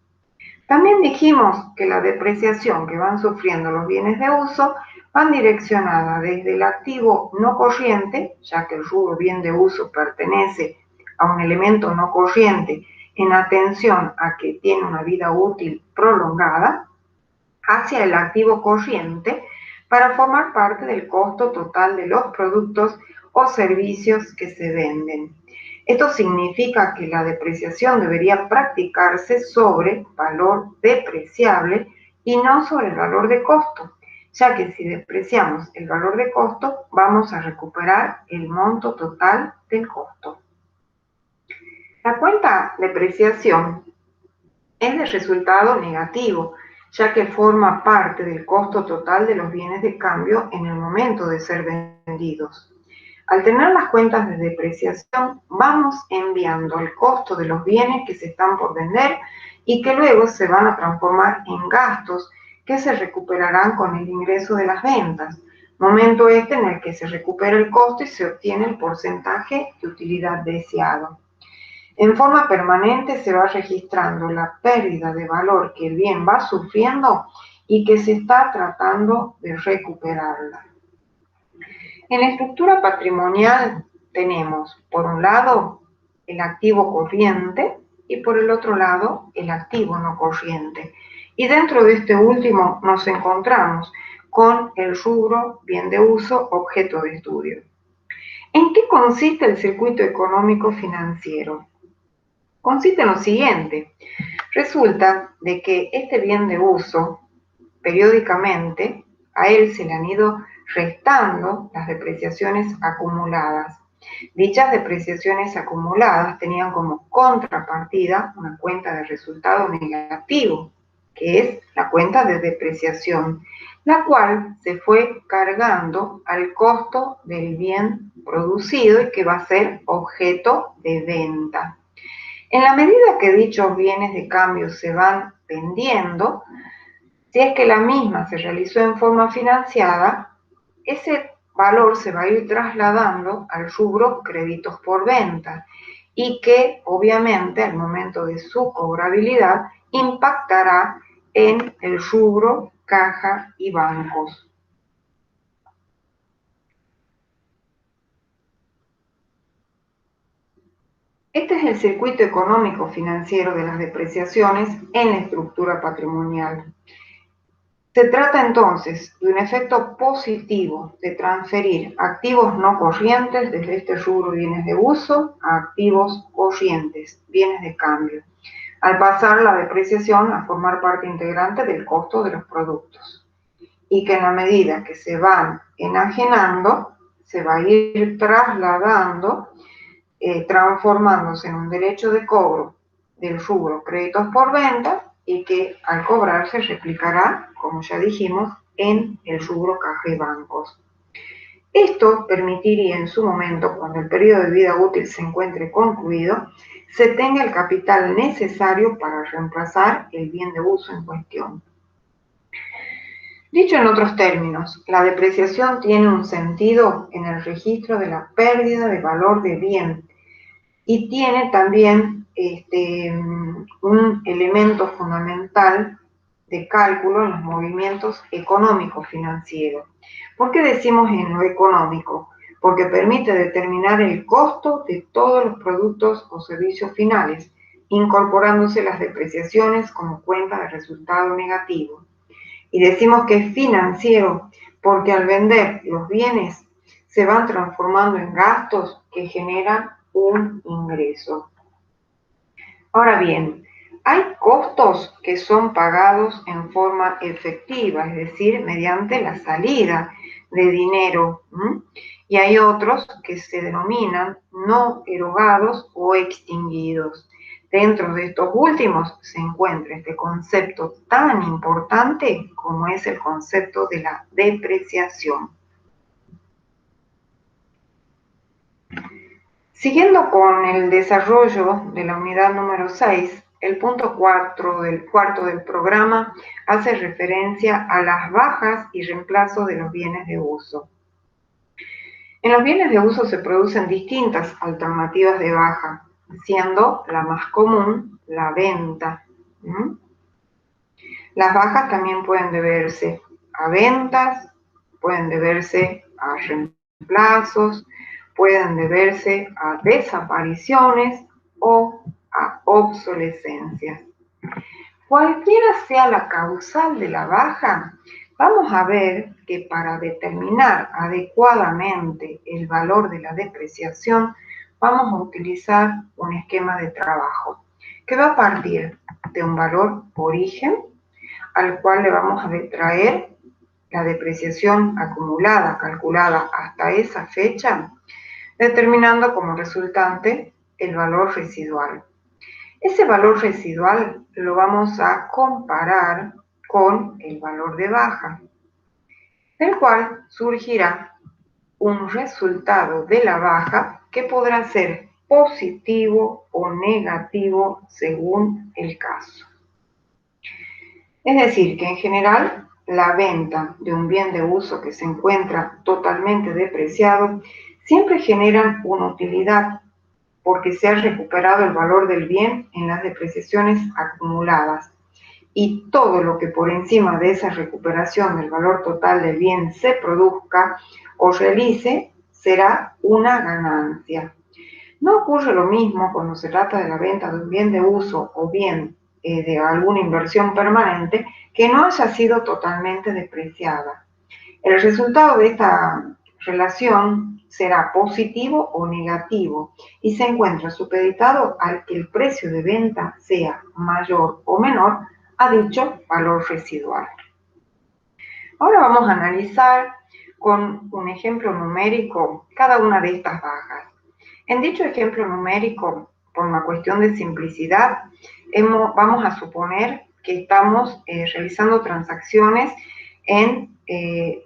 También dijimos que la depreciación que van sufriendo los bienes de uso van direccionadas desde el activo no corriente, ya que el rubro bien de uso pertenece a un elemento no corriente en atención a que tiene una vida útil prolongada, hacia el activo corriente para formar parte del costo total de los productos o servicios que se venden. Esto significa que la depreciación debería practicarse sobre valor depreciable y no sobre el valor de costo, ya que si depreciamos el valor de costo, vamos a recuperar el monto total del costo. La cuenta depreciación es de resultado negativo, ya que forma parte del costo total de los bienes de cambio en el momento de ser vendidos. Al tener las cuentas de depreciación, vamos enviando el costo de los bienes que se están por vender y que luego se van a transformar en gastos que se recuperarán con el ingreso de las ventas, momento este en el que se recupera el costo y se obtiene el porcentaje de utilidad deseado. En forma permanente se va registrando la pérdida de valor que el bien va sufriendo y que se está tratando de recuperarla. En la estructura patrimonial tenemos, por un lado, el activo corriente y por el otro lado, el activo no corriente. Y dentro de este último nos encontramos con el rubro bien de uso objeto de estudio. ¿En qué consiste el circuito económico financiero? Consiste en lo siguiente. Resulta de que este bien de uso, periódicamente, a él se le han ido restando las depreciaciones acumuladas. Dichas depreciaciones acumuladas tenían como contrapartida una cuenta de resultado negativo, que es la cuenta de depreciación, la cual se fue cargando al costo del bien producido y que va a ser objeto de venta. En la medida que dichos bienes de cambio se van vendiendo, si es que la misma se realizó en forma financiada, ese valor se va a ir trasladando al rubro créditos por venta y que obviamente al momento de su cobrabilidad impactará en el rubro caja y bancos. Este es el circuito económico financiero de las depreciaciones en la estructura patrimonial. Se trata entonces de un efecto positivo de transferir activos no corrientes desde este rubro bienes de uso a activos corrientes, bienes de cambio, al pasar la depreciación a formar parte integrante del costo de los productos. Y que en la medida que se van enajenando, se va a ir trasladando, transformándose en un derecho de cobro del rubro créditos por venta y que al cobrarse replicará como ya dijimos, en el rubro caja y bancos. Esto permitiría en su momento, cuando el periodo de vida útil se encuentre concluido, se tenga el capital necesario para reemplazar el bien de uso en cuestión. Dicho en otros términos, la depreciación tiene un sentido en el registro de la pérdida de valor de bien y tiene también un elemento fundamental de cálculo en los movimientos económicos financieros. ¿Por qué decimos en lo económico? Porque permite determinar el costo de todos los productos o servicios finales, incorporándose las depreciaciones como cuenta de resultado negativo. Y decimos que es financiero porque al vender los bienes se van transformando en gastos que generan un ingreso. Ahora bien, hay costos que son pagados en forma efectiva, es decir, mediante la salida de dinero, y hay otros que se denominan no erogados o extinguidos. Dentro de estos últimos se encuentra este concepto tan importante como es el concepto de la depreciación. Siguiendo con el desarrollo de la unidad número 6, el punto cuarto del programa hace referencia a las bajas y reemplazos de los bienes de uso. En los bienes de uso se producen distintas alternativas de baja, siendo la más común la venta. Las bajas también pueden deberse a ventas, pueden deberse a reemplazos, pueden deberse a desapariciones o a obsolescencias. Cualquiera sea la causal de la baja, vamos a ver que para determinar adecuadamente el valor de la depreciación, vamos a utilizar un esquema de trabajo que va a partir de un valor origen al cual le vamos a detraer la depreciación acumulada, calculada hasta esa fecha, determinando como resultante el valor residual. Ese valor residual lo vamos a comparar con el valor de baja, del cual surgirá un resultado de la baja que podrá ser positivo o negativo según el caso. Es decir, que en general la venta de un bien de uso que se encuentra totalmente depreciado siempre genera una utilidad porque se ha recuperado el valor del bien en las depreciaciones acumuladas y todo lo que por encima de esa recuperación del valor total del bien se produzca o realice será una ganancia. No ocurre lo mismo cuando se trata de la venta de un bien de uso o bien de alguna inversión permanente que no haya sido totalmente despreciada. El resultado de esta relación será positivo o negativo y se encuentra supeditado al que el precio de venta sea mayor o menor a dicho valor residual. Ahora vamos a analizar con un ejemplo numérico cada una de estas bajas. En dicho ejemplo numérico, por una cuestión de simplicidad, vamos a suponer que estamos realizando transacciones en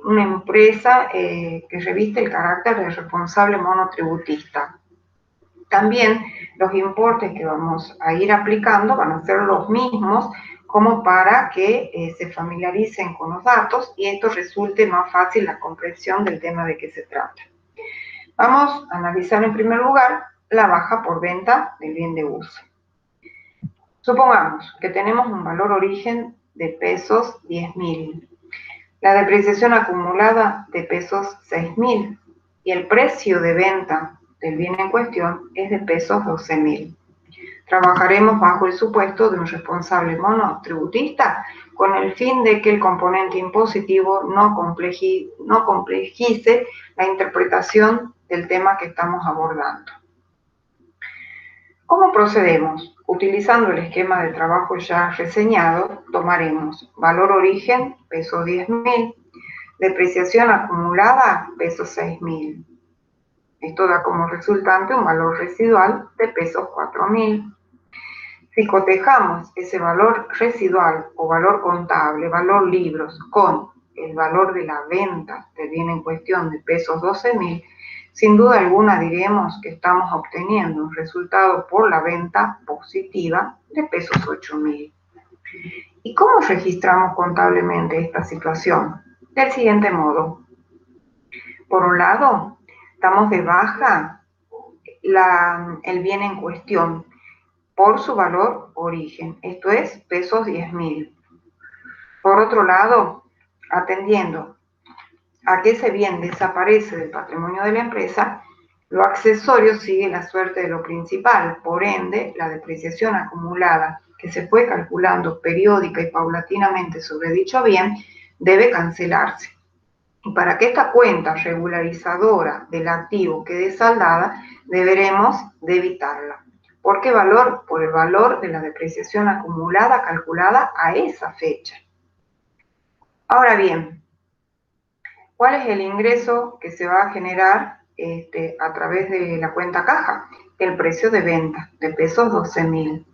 una empresa que reviste el carácter de responsable monotributista. También los importes que vamos a ir aplicando van a ser los mismos como para que se familiaricen con los datos y esto resulte más fácil la comprensión del tema de qué se trata. Vamos a analizar en primer lugar la baja por venta del bien de uso. Supongamos que tenemos un valor origen de pesos 10.000, la depreciación acumulada de pesos 6.000 y el precio de venta del bien en cuestión es de pesos 12.000. Trabajaremos bajo el supuesto de un responsable monotributista con el fin de que el componente impositivo no complejice la interpretación del tema que estamos abordando. ¿Cómo procedemos? Utilizando el esquema de trabajo ya reseñado, tomaremos valor origen, pesos 10.000, depreciación acumulada, pesos 6.000. Esto da como resultante un valor residual de pesos 4.000. Si cotejamos ese valor residual o valor contable, valor libros, con el valor de la venta del bien en cuestión de pesos 12.000, sin duda alguna diremos que estamos obteniendo un resultado por la venta positiva de pesos 8.000. ¿Y cómo registramos contablemente esta situación? Del siguiente modo. Por un lado, damos de baja el bien en cuestión por su valor origen, esto es pesos 10.000. Por otro lado, atendiendo a que ese bien desaparece del patrimonio de la empresa, lo accesorio sigue la suerte de lo principal, por ende, la depreciación acumulada que se fue calculando periódica y paulatinamente sobre dicho bien debe cancelarse. Y para que esta cuenta regularizadora del activo quede saldada, deberemos debitarla. ¿Por qué valor? Por el valor de la depreciación acumulada calculada a esa fecha. Ahora bien, ¿cuál es el ingreso que se va a generar a través de la cuenta caja? El precio de venta de pesos 12.000.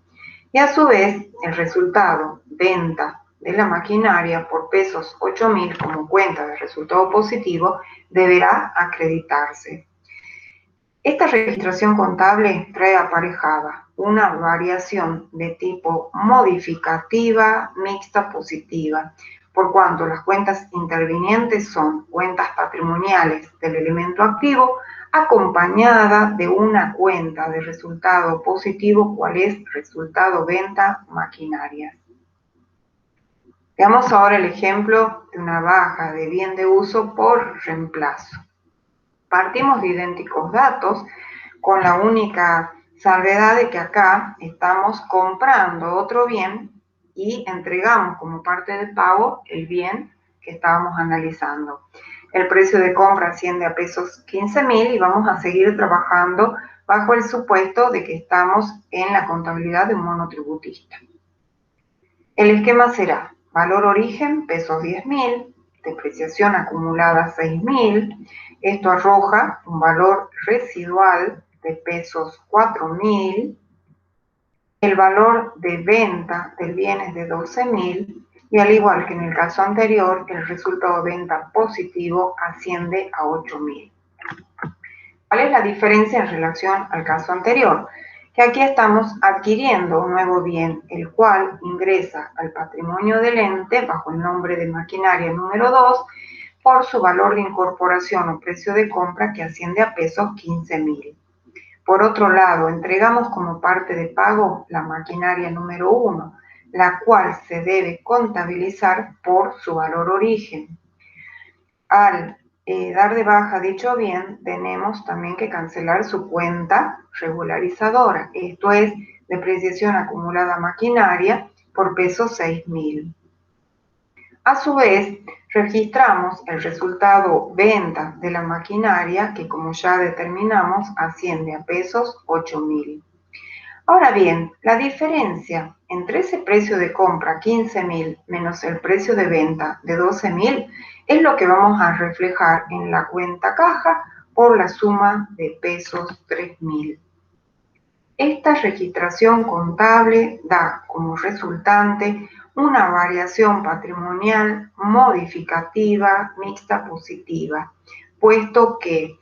Y a su vez, el resultado venta de la maquinaria por pesos 8.000 como cuenta de resultado positivo deberá acreditarse. Esta registración contable trae aparejada una variación de tipo modificativa, mixta, positiva, por cuanto las cuentas intervinientes son cuentas patrimoniales del elemento activo acompañada de una cuenta de resultado positivo, cual es resultado venta maquinaria. Veamos ahora el ejemplo de una baja de bien de uso por reemplazo. Partimos de idénticos datos, con la única salvedad de que acá estamos comprando otro bien y entregamos como parte del pago el bien que estábamos analizando. El precio de compra asciende a pesos 15.000 y vamos a seguir trabajando bajo el supuesto de que estamos en la contabilidad de un monotributista. El esquema será valor origen, pesos 10.000, depreciación acumulada 6.000, esto arroja un valor residual de pesos 4.000, el valor de venta del bien es de 12.000 y al igual que en el caso anterior, el resultado de venta positivo asciende a 8.000. ¿Cuál es la diferencia en relación al caso anterior? Que aquí estamos adquiriendo un nuevo bien, el cual ingresa al patrimonio del ente bajo el nombre de maquinaria número 2 por su valor de incorporación o precio de compra que asciende a pesos 15.000. Por otro lado, entregamos como parte de pago la maquinaria número 1, la cual se debe contabilizar por su valor origen. Al dar de baja dicho bien, tenemos también que cancelar su cuenta regularizadora, esto es depreciación acumulada maquinaria por pesos 6.000. A su vez, registramos el resultado venta de la maquinaria que, como ya determinamos, asciende a pesos 8.000. Ahora bien, la diferencia entre ese precio de compra 15.000 menos el precio de venta de 12.000 es lo que vamos a reflejar en la cuenta caja por la suma de pesos 3.000. Esta registración contable da como resultante una variación patrimonial modificativa mixta positiva, puesto que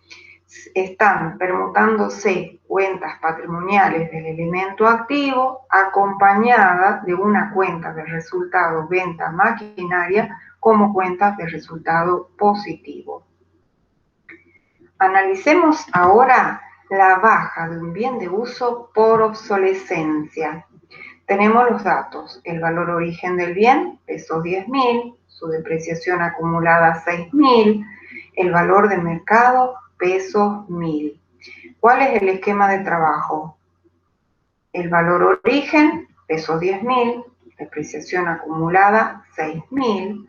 están permutándose cuentas patrimoniales del elemento activo acompañadas de una cuenta de resultado venta maquinaria como cuenta de resultado positivo. Analicemos ahora la baja de un bien de uso por obsolescencia. Tenemos los datos, el valor origen del bien, pesos 10.000, su depreciación acumulada 6.000, el valor de mercado, pesos 1.000. ¿Cuál es el esquema de trabajo? El valor origen, pesos 10.000, depreciación acumulada 6.000,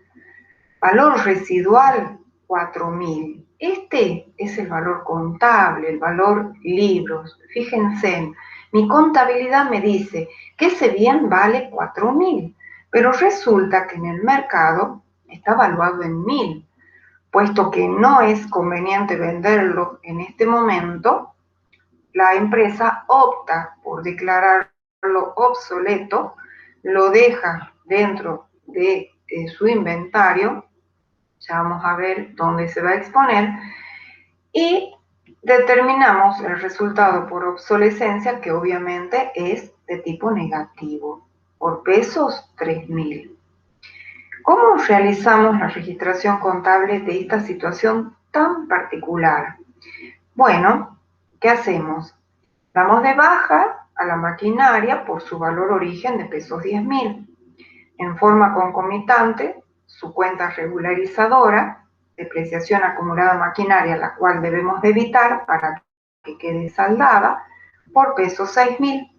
valor residual 4.000. Este es el valor contable, el valor libros. Fíjense, mi contabilidad me dice que ese bien vale 4.000, pero resulta que en el mercado está valuado en 1.000. Puesto que no es conveniente venderlo en este momento, la empresa opta por declarar lo obsoleto, lo deja dentro de su inventario, ya vamos a ver dónde se va a exponer, y determinamos el resultado por obsolescencia, que obviamente es de tipo negativo, por pesos 3.000. ¿Cómo realizamos la registración contable de esta situación tan particular? Bueno, ¿qué hacemos? Damos de baja a la maquinaria por su valor origen de pesos 10.000. En forma concomitante, su cuenta regularizadora, depreciación acumulada maquinaria, la cual debemos de evitar para que quede saldada, por pesos 6.000.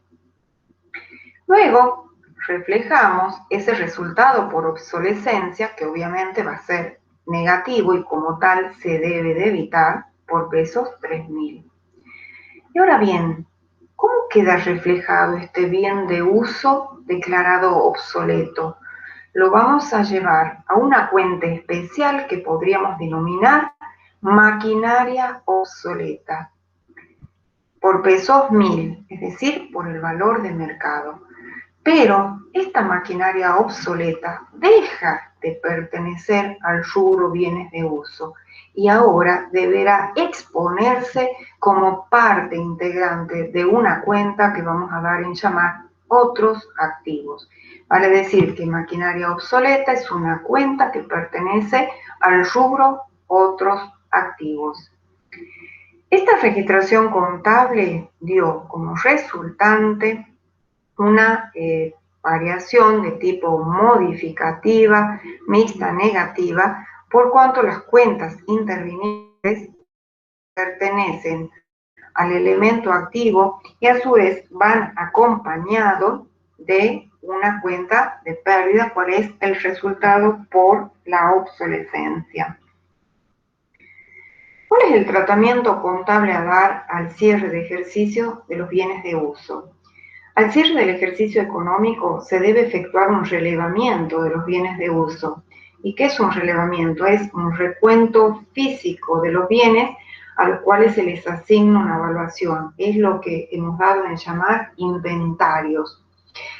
Luego, reflejamos ese resultado por obsolescencia, que obviamente va a ser negativo y como tal se debe de evitar, por pesos 3.000. Y ahora bien, ¿cómo queda reflejado este bien de uso declarado obsoleto? Lo vamos a llevar a una cuenta especial que podríamos denominar maquinaria obsoleta, por pesos 1.000, es decir, por el valor de mercado. Pero esta maquinaria obsoleta deja de pertenecer al rubro bienes de uso y ahora deberá exponerse como parte integrante de una cuenta que vamos a dar en llamar otros activos. Vale decir que maquinaria obsoleta es una cuenta que pertenece al rubro otros activos. Esta registración contable dio como resultante una variación de tipo modificativa, mixta, negativa, por cuanto las cuentas intervinientes pertenecen al elemento activo y a su vez van acompañados de una cuenta de pérdida, cuál es el resultado por la obsolescencia. ¿Cuál es el tratamiento contable a dar al cierre de ejercicio de los bienes de uso? Al cierre del ejercicio económico se debe efectuar un relevamiento de los bienes de uso. ¿Y qué es un relevamiento? Es un recuento físico de los bienes a los cuales se les asigna una evaluación. Es lo que hemos dado en llamar inventarios,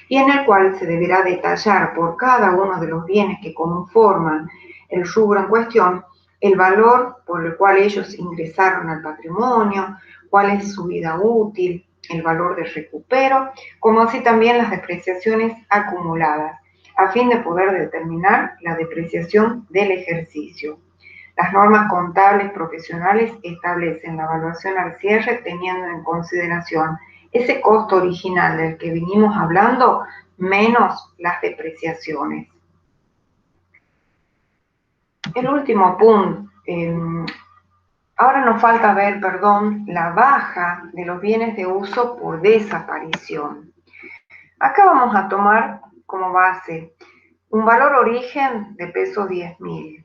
y en el cual se deberá detallar por cada uno de los bienes que conforman el rubro en cuestión el valor por el cual ellos ingresaron al patrimonio, cuál es su vida útil, el valor de recupero, como así también las depreciaciones acumuladas, a fin de poder determinar la depreciación del ejercicio. Las normas contables profesionales establecen la evaluación al cierre teniendo en consideración ese costo original del que vinimos hablando, menos las depreciaciones. El último punto, ahora nos falta ver, la baja de los bienes de uso por desaparición. Acá vamos a tomar como base un valor origen de pesos 10.000,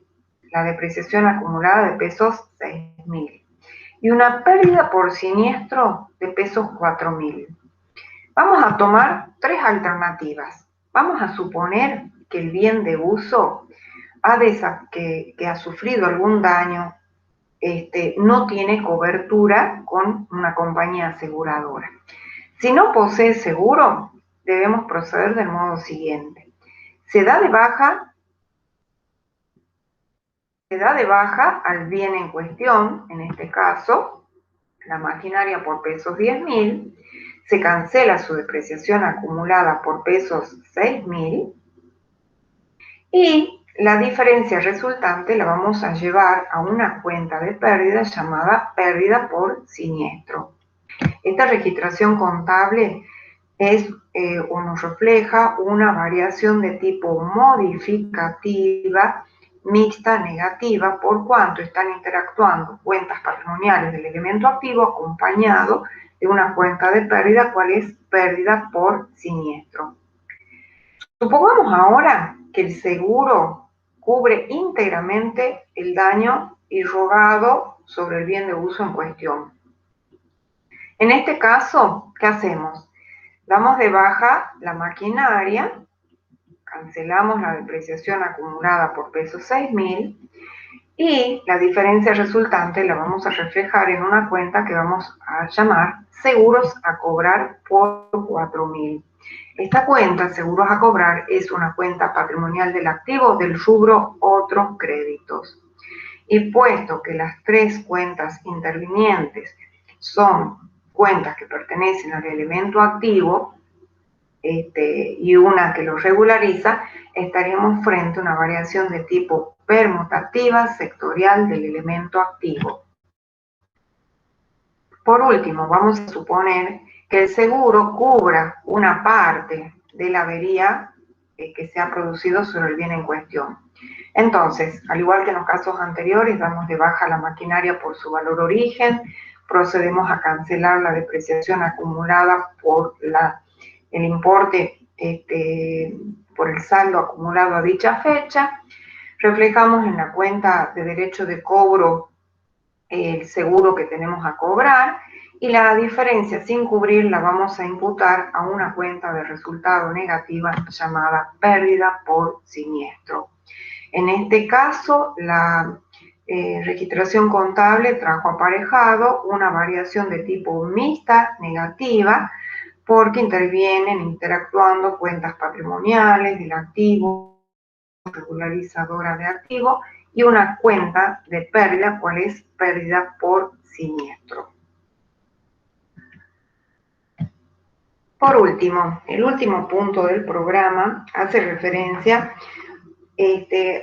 la depreciación acumulada de pesos 6.000 y una pérdida por siniestro de pesos 4.000. Vamos a tomar tres alternativas. Vamos a suponer que el bien de uso que ha sufrido algún daño no tiene cobertura con una compañía aseguradora. Si no posee seguro, debemos proceder del modo siguiente. Se da de baja al bien en cuestión, en este caso, la maquinaria por pesos 10.000, se cancela su depreciación acumulada por pesos 6.000 y la diferencia resultante la vamos a llevar a una cuenta de pérdida llamada pérdida por siniestro. Esta registración contable es o nos refleja una variación de tipo modificativa, mixta, negativa, por cuanto están interactuando cuentas patrimoniales del elemento activo acompañado de una cuenta de pérdida, cual es pérdida por siniestro. Supongamos ahora que el seguro cubre íntegramente el daño irrogado sobre el bien de uso en cuestión. En este caso, ¿qué hacemos? Damos de baja la maquinaria, cancelamos la depreciación acumulada por pesos 6.000 y la diferencia resultante la vamos a reflejar en una cuenta que vamos a llamar seguros a cobrar por 4.000. Esta cuenta, seguros a cobrar, es una cuenta patrimonial del activo del rubro otros créditos. Y puesto que las tres cuentas intervinientes son cuentas que pertenecen al elemento activo, y una que lo regulariza, estaríamos frente a una variación de tipo permutativa sectorial del elemento activo. Por último, vamos a suponer que el seguro cubra una parte de la avería que se ha producido sobre el bien en cuestión. Entonces, al igual que en los casos anteriores, damos de baja la maquinaria por su valor origen, procedemos a cancelar la depreciación acumulada por el importe por el saldo acumulado a dicha fecha, reflejamos en la cuenta de derecho de cobro el seguro que tenemos a cobrar y la diferencia sin cubrir la vamos a imputar a una cuenta de resultado negativa llamada pérdida por siniestro. En este caso, la registración contable trajo aparejado una variación de tipo mixta negativa porque intervienen interactuando cuentas patrimoniales del activo, regularizadora de activo y una cuenta de pérdida, cual es pérdida por siniestro. Por último, el último punto del programa hace referencia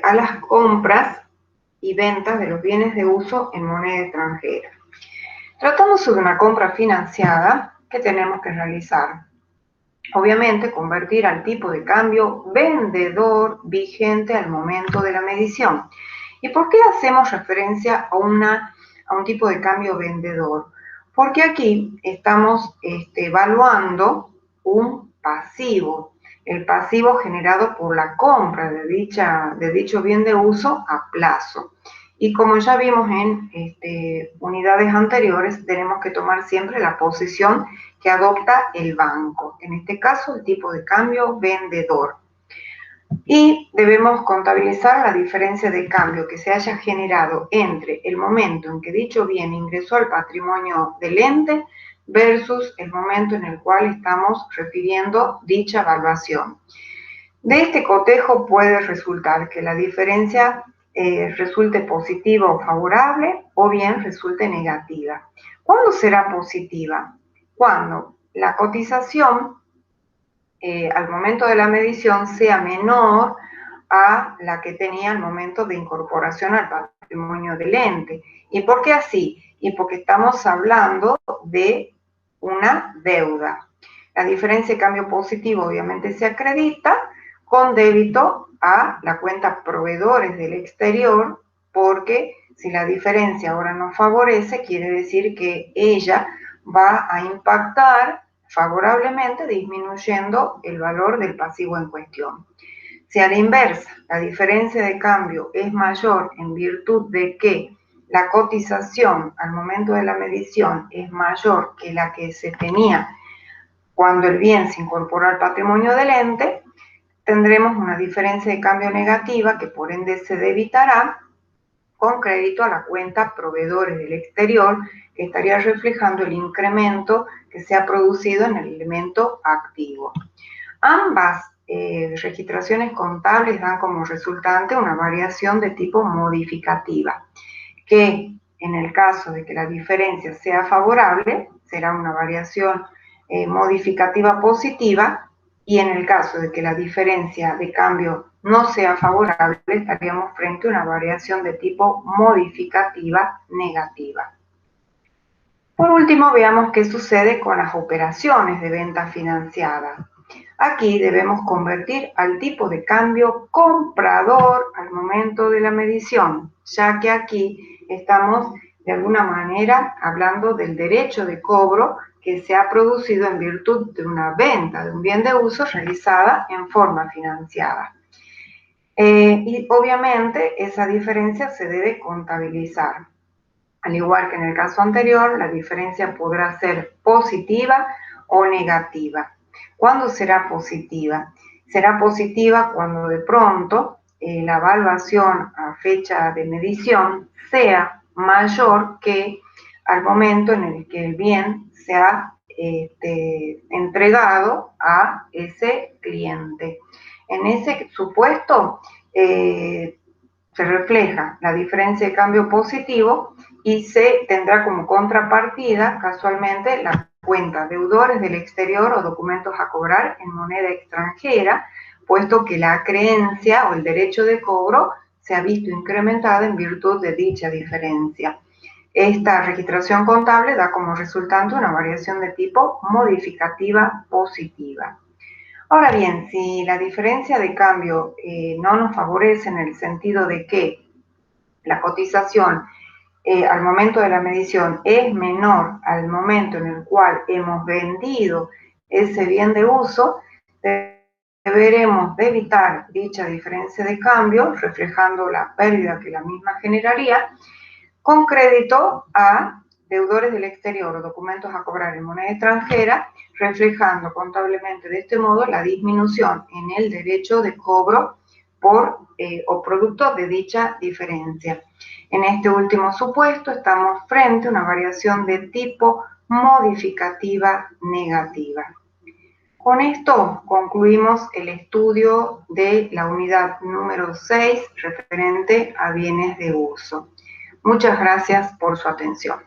a las compras y ventas de los bienes de uso en moneda extranjera. Tratándose de una compra financiada, ¿qué tenemos que realizar? Obviamente, convertir al tipo de cambio vendedor vigente al momento de la medición. ¿Y por qué hacemos referencia a un tipo de cambio vendedor? Porque aquí estamos evaluando un pasivo, el pasivo generado por la compra de dicho bien de uso a plazo. Y como ya vimos en unidades anteriores, tenemos que tomar siempre la posición que adopta el banco, en este caso el tipo de cambio vendedor. Y debemos contabilizar la diferencia de cambio que se haya generado entre el momento en que dicho bien ingresó al patrimonio del ente versus el momento en el cual estamos refiriendo dicha evaluación. De este cotejo puede resultar que la diferencia resulte positiva o favorable o bien resulte negativa. ¿Cuándo será positiva? Cuando la cotización al momento de la medición sea menor a la que tenía al momento de incorporación al patrimonio del ente. ¿Y por qué así? Y porque estamos hablando de una deuda. La diferencia de cambio positivo obviamente se acredita con débito a la cuenta proveedores del exterior, porque si la diferencia ahora nos favorece, quiere decir que ella va a impactar favorablemente disminuyendo el valor del pasivo en cuestión. Si a la inversa la diferencia de cambio es mayor en virtud de que la cotización al momento de la medición es mayor que la que se tenía cuando el bien se incorporó al patrimonio del ente, tendremos una diferencia de cambio negativa que por ende se debitará con crédito a la cuenta proveedores del exterior, que estaría reflejando el incremento que se ha producido en el elemento activo. Ambas registraciones contables dan como resultante una variación de tipo modificativa, que en el caso de que la diferencia sea favorable, será una variación modificativa positiva, y en el caso de que la diferencia de cambio no sea favorable, estaríamos frente a una variación de tipo modificativa negativa. Por último, veamos qué sucede con las operaciones de venta financiada. Aquí debemos convertir al tipo de cambio comprador al momento de la medición, ya que aquí estamos de alguna manera hablando del derecho de cobro que se ha producido en virtud de una venta de un bien de uso realizada en forma financiada. Y obviamente esa diferencia se debe contabilizar. Al igual que en el caso anterior, la diferencia podrá ser positiva o negativa. ¿Cuándo será positiva? Será positiva cuando de pronto la evaluación a fecha de medición sea mayor que al momento en el que el bien se ha entregado a ese cliente. En ese supuesto se refleja la diferencia de cambio positivo y se tendrá como contrapartida casualmente la cuenta deudores del exterior o documentos a cobrar en moneda extranjera, puesto que la creencia o el derecho de cobro se ha visto incrementada en virtud de dicha diferencia. Esta registración contable da como resultante una variación de tipo modificativa positiva. Ahora bien, si la diferencia de cambio no nos favorece en el sentido de que la cotización al momento de la medición es menor al momento en el cual hemos vendido ese bien de uso, deberemos de evitar dicha diferencia de cambio, reflejando la pérdida que la misma generaría, con crédito a deudores del exterior o documentos a cobrar en moneda extranjera, reflejando contablemente de este modo la disminución en el derecho de cobro por o producto de dicha diferencia. En este último supuesto estamos frente a una variación de tipo modificativa negativa. Con esto concluimos el estudio de la unidad número 6 referente a bienes de uso. Muchas gracias por su atención.